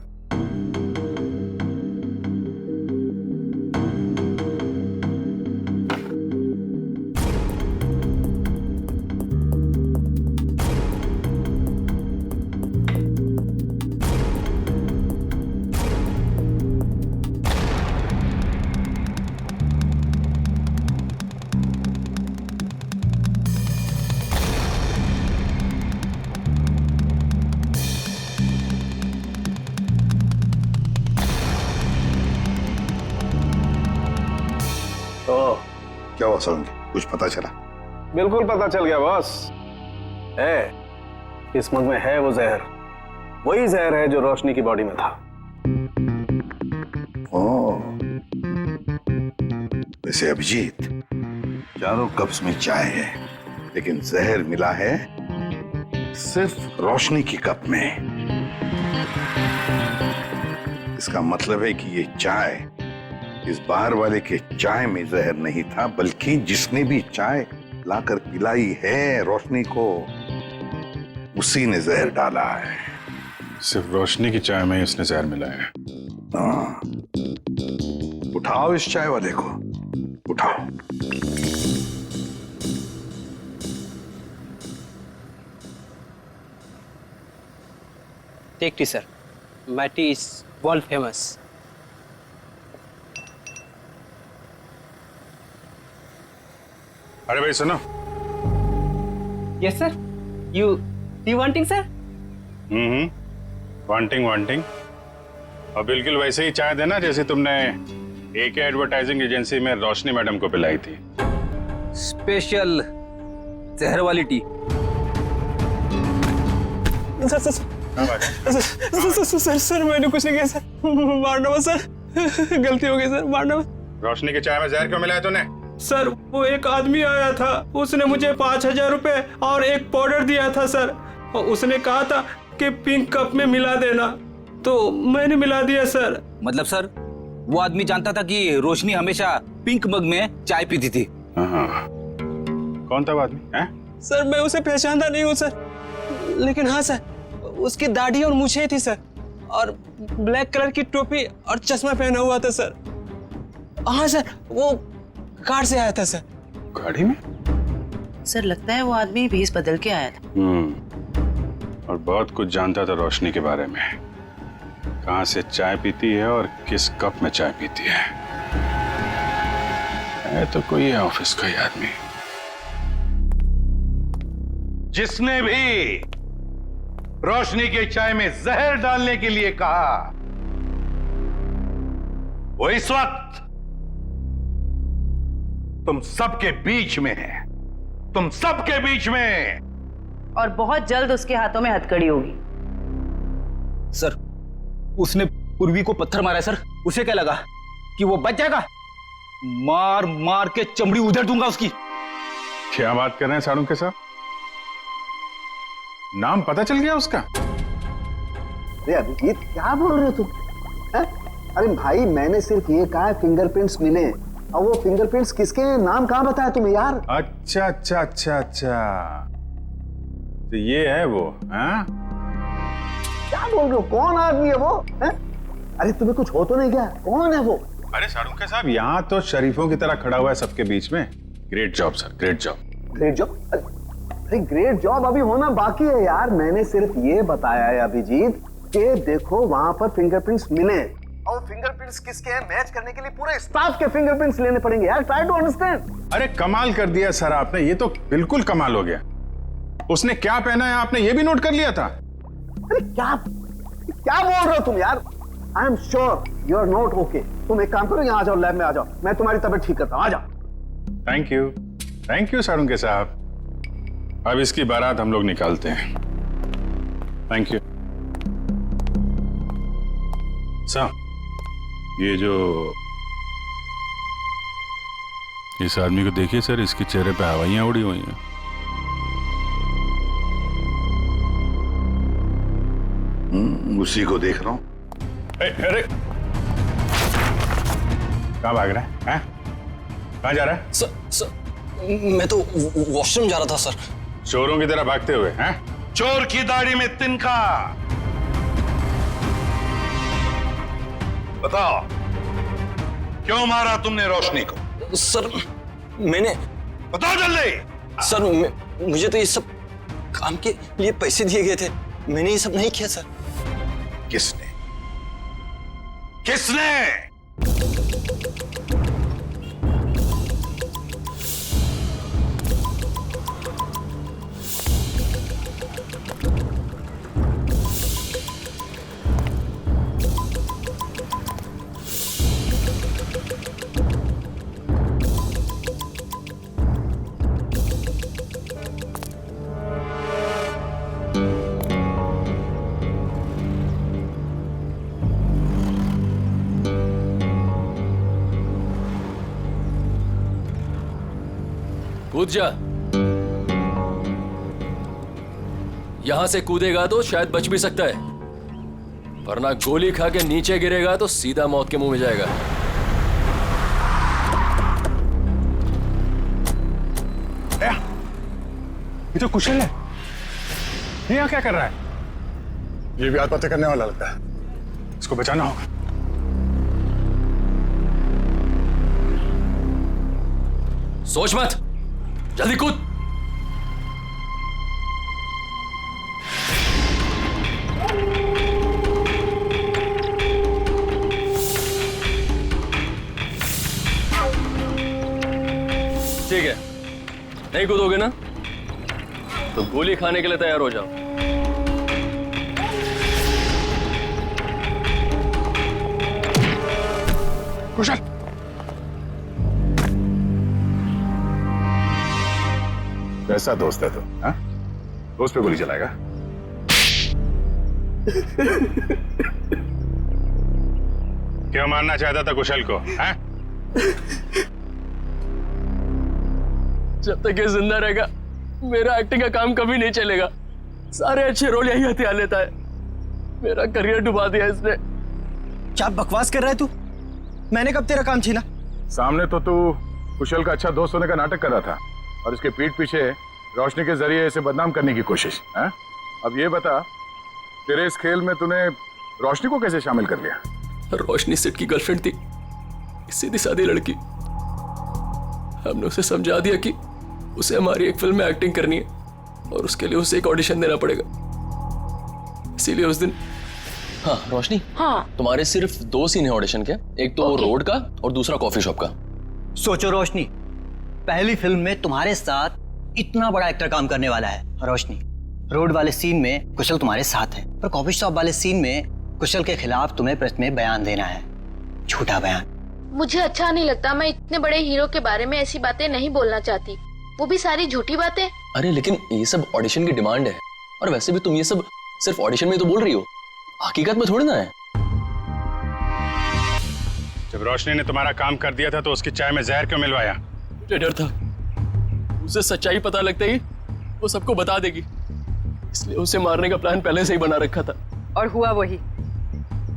क्या हुआ सर, कुछ पता चला? बिल्कुल पता चल गया बॉस। है इस मग में है वो जहर, वही जहर है जो रोशनी की बॉडी में था। वैसे अभिजीत, चारों कप्स में चाय है, लेकिन जहर मिला है सिर्फ रोशनी की कप में। इसका मतलब है कि ये चाय इस बाहर वाले के चाय में जहर नहीं था, बल्कि जिसने भी चाय लाकर पिलाई है रोशनी को, उसी ने जहर डाला है। सिर्फ रोशनी की चाय में इसने जहर मिलाया है। हाँ, उठाओ इस चाय वाले को, उठाओ। Take tea sir, my tea is world famous. अरे भाई सुनो। Yes sir. You wanting sir? Wanting और बिल्कुल वैसे ही चाय देना जैसे तुमने एके एडवर्टाइजिंग एजेंसी में रोशनी मैडम को पिलाई थी। स्पेशल जहर वाली टी। सर मैंने कुछ नहीं किया सर, मारना मत सर, गलती हो गई सर, मारना मत। रोशनी के चाय में जहर क्यों मिलाया तूने? सर वो एक आदमी आया था, उसने मुझे 5,000 रुपए और एक पाउडर दिया था सर, और उसने कहा था कि पिंक कप में मिला देना, तो मैंने मिला दिया सर। मतलब सर वो आदमी जानता था कि रोशनी हमेशा पिंक मग में चाय पीती थी? कौन था वो आदमी? सर मैं उसे पहचानता नहीं हूँ सर, लेकिन हाँ सर उसकी दाढ़ी और मूछें थी सर, और ब्लैक कलर की टोपी और चश्मा पहना हुआ था सर। हाँ सर वो कार से आया था सर। गाड़ी में? सर लगता है वो आदमी भेष बदल के आया था। और बहुत कुछ जानता था रोशनी के बारे में, कहाँ से चाय पीती है और किस कप में चाय पीती है तो कोई ऑफिस का ही आदमी। जिसने भी रोशनी के चाय में जहर डालने के लिए कहा वो इस वक्त तुम सबके बीच में है, तुम सबके बीच में, और बहुत जल्द उसके हाथों में हथकड़ी होगी। सर उसने पूर्वी को पत्थर मारा है सर, उसे क्या लगा कि वो बच जाएगा? मार मार के चमड़ी उधेड़ दूंगा उसकी। क्या बात कर रहे हैं सारुण के साथ? नाम पता चल गया उसका? अरे अभिजीत क्या बोल रहे हो तुम? अरे भाई मैंने सिर्फ ये कहा फिंगरप्रिंट्स मिले, और वो फिंगरप्रिंट्स किसके हैं, नाम कहाँ बताया तुम्हें यार? अच्छा तो ये है वो? क्या बोल रहे हो? कौन आदमी है वो? अरे तुम्हें कुछ हो तो नहीं क्या? कौन है वो? अरे सारुण के साहब यहाँ तो शरीफों की तरह खड़ा हुआ है सबके बीच में। Great job sir, great job. Great job? अरे ग्रेट जॉब अभी होना बाकी है यार। मैंने सिर्फ ये बताया है अभिजीत कि देखो वहां पर फिंगरप्रिंट्स मिले, और फिंगरप्रिंट्स किसके हैं मैच करने के लिए पूरे स्टाफ के फिंगरप्रिंट्स लेने पड़ेंगे यार। Try to understand. अरे कमाल कर दिया सर आपने, ये तो बिल्कुल कमाल हो गया। उसने क्या पहना है आपने ये भी नोट कर लिया था? अरे क्या बोल रहे हो तुम यार? I am sure you are not okay. तुम एक काम करो, यहाँ आ जाओ, लैब में आ जाओ, मैं तुम्हारी तबीयत ठीक करता हूँ, आ जाओ। थैंक यू सारुण के साहब। अब इसकी बारात हम लोग निकालते हैं। Thank you sir. ये जो इस आदमी को देखिए सर, इसके चेहरे पे हवाइयां उड़ी हुई हैं। उसी को देख रहा हूं। अरे कहाँ भाग रहा है? कहाँ जा रहा है? सर मैं तो वॉशरूम जा रहा था सर। चोरों की तरह भागते हुए हैं? चोर की दाढ़ी में तिनका। बताओ क्यों मारा तुमने रोशनी को? सर मैंने। बताओ जल्दी। सर मुझे तो ये सब काम के लिए पैसे दिए गए थे, मैंने ये सब नहीं किया सर। किसने? कूद जा। यहां से कूदेगा तो शायद बच भी सकता है, वरना गोली खा के नीचे गिरेगा तो सीधा मौत के मुंह में जाएगा। ये तो कुशल है, ये यहाँ क्या कर रहा है? ये भी आत्महत्या करने वाला लगता है, इसको बचाना होगा। सोच मत, जल्दी कूद। ठीक है, नहीं कूदोगे ना तो गोली खाने के लिए तैयार हो जाओ। कुशल, कैसा दोस्त है तू? हाँ? दोस्त पे गोली चलाएगा? क्यों मारना चाहता था कुशल को? हाँ? जब तक ये जिंदा रहेगा मेरा एक्टिंग का काम कभी नहीं चलेगा। सारे अच्छे रोल यही हथियार लेता है। मेरा करियर डुबा दिया इसने। क्या बकवास कर रहा है तू? मैंने कब तेरा काम छीना? सामने तो तू कुशल का अच्छा दोस्त होने का नाटक कर रहा था और इसके पीठ पीछे रोशनी के जरिए इसे बदनाम करने की कोशिश। है? अब ये बता, तेरे इस खेल में तूने रोशनी को कैसे शामिल कर लिया? रोशनी सेठ की गर्लफ्रेंड थी, सीधी सादी लड़की। हमने उसे समझा दिया कि उसे हमारी एक फिल्म में एक्टिंग करनी है और उसके लिए उसे एक ऑडिशन देना पड़ेगा। इसीलिए उस दिन। हाँ रोशनी, हाँ तुम्हारे सिर्फ 2 सीन है ऑडिशन के, एक तो रोड का और दूसरा कॉफी शॉप का। सोचो रोशनी, पहली फिल्म में तुम्हारे साथ इतना बड़ा एक्टर काम करने वाला है। रोशनी, रोड वाले सीन में कुशल तुम्हारे साथ है, पर कॉफी शॉप वाले सीन में कुशल के खिलाफ तुम्हें प्रेस में बयान देना है, झूठा बयान। मुझे अच्छा नहीं लगता, मैं इतने बड़े हीरो के बारे में ऐसी बातें नहीं बोलना चाहती, वो भी सारी झूठी बातें। अरे लेकिन ये सब ऑडिशन की डिमांड है, और वैसे भी तुम ये सब सिर्फ ऑडिशन में तो बोल रही हो, हकीकत में थोड़ी ना है। जब रोशनी ने तुम्हारा काम कर दिया था तो उसकी चाय में जहर क्यों मिलवाया? मुझे डर था उसे सच्चाई पता लगते ही वो सबको बता देगी, इसलिए उसे मारने का प्लान पहले से ही बना रखा था। और हुआ वही,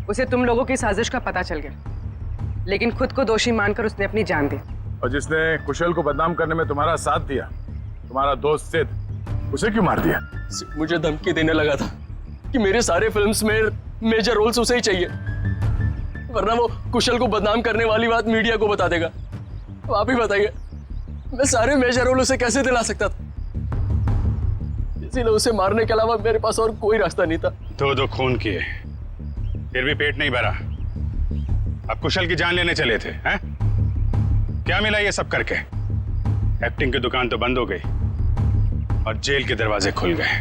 उसे तुम लोगों की साजिश का पता चल गया, लेकिन खुद को दोषी मानकर उसने अपनी जान दी। और जिसने कुशल को बदनाम करने में तुम्हारा साथ दिया, तुम्हारा दोस्त सिद्ध, उसे क्यों मार दिया? मुझे धमकी देने लगा था कि मेरे सारे फिल्म्स में मेजर रोल्स उसे ही चाहिए, वरना वो कुशल को बदनाम करने वाली बात मीडिया को बता देगा। तो आप ही बताइए, मैं सारे मेजर रोल उसे कैसे दिला सकता था? इसीलिए उसे मारने के अलावा मेरे पास और कोई रास्ता नहीं था। 2 खून किए, फिर भी पेट नहीं भरा। अब कुशल की जान लेने चले थे, हैं? क्या मिला ये सब करके? एक्टिंग की दुकान तो बंद हो गई और जेल के दरवाजे खुल गए।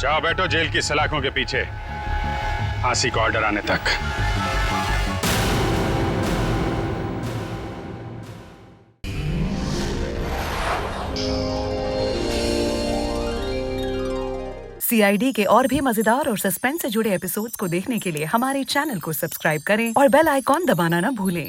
जाओ बैठो जेल की सलाखों के पीछे, फांसी का ऑर्डर आने तक। CID के और भी मजेदार और सस्पेंस से जुड़े एपिसोड्स को देखने के लिए हमारे चैनल को सब्सक्राइब करें और बेल आइकॉन दबाना ना भूलें।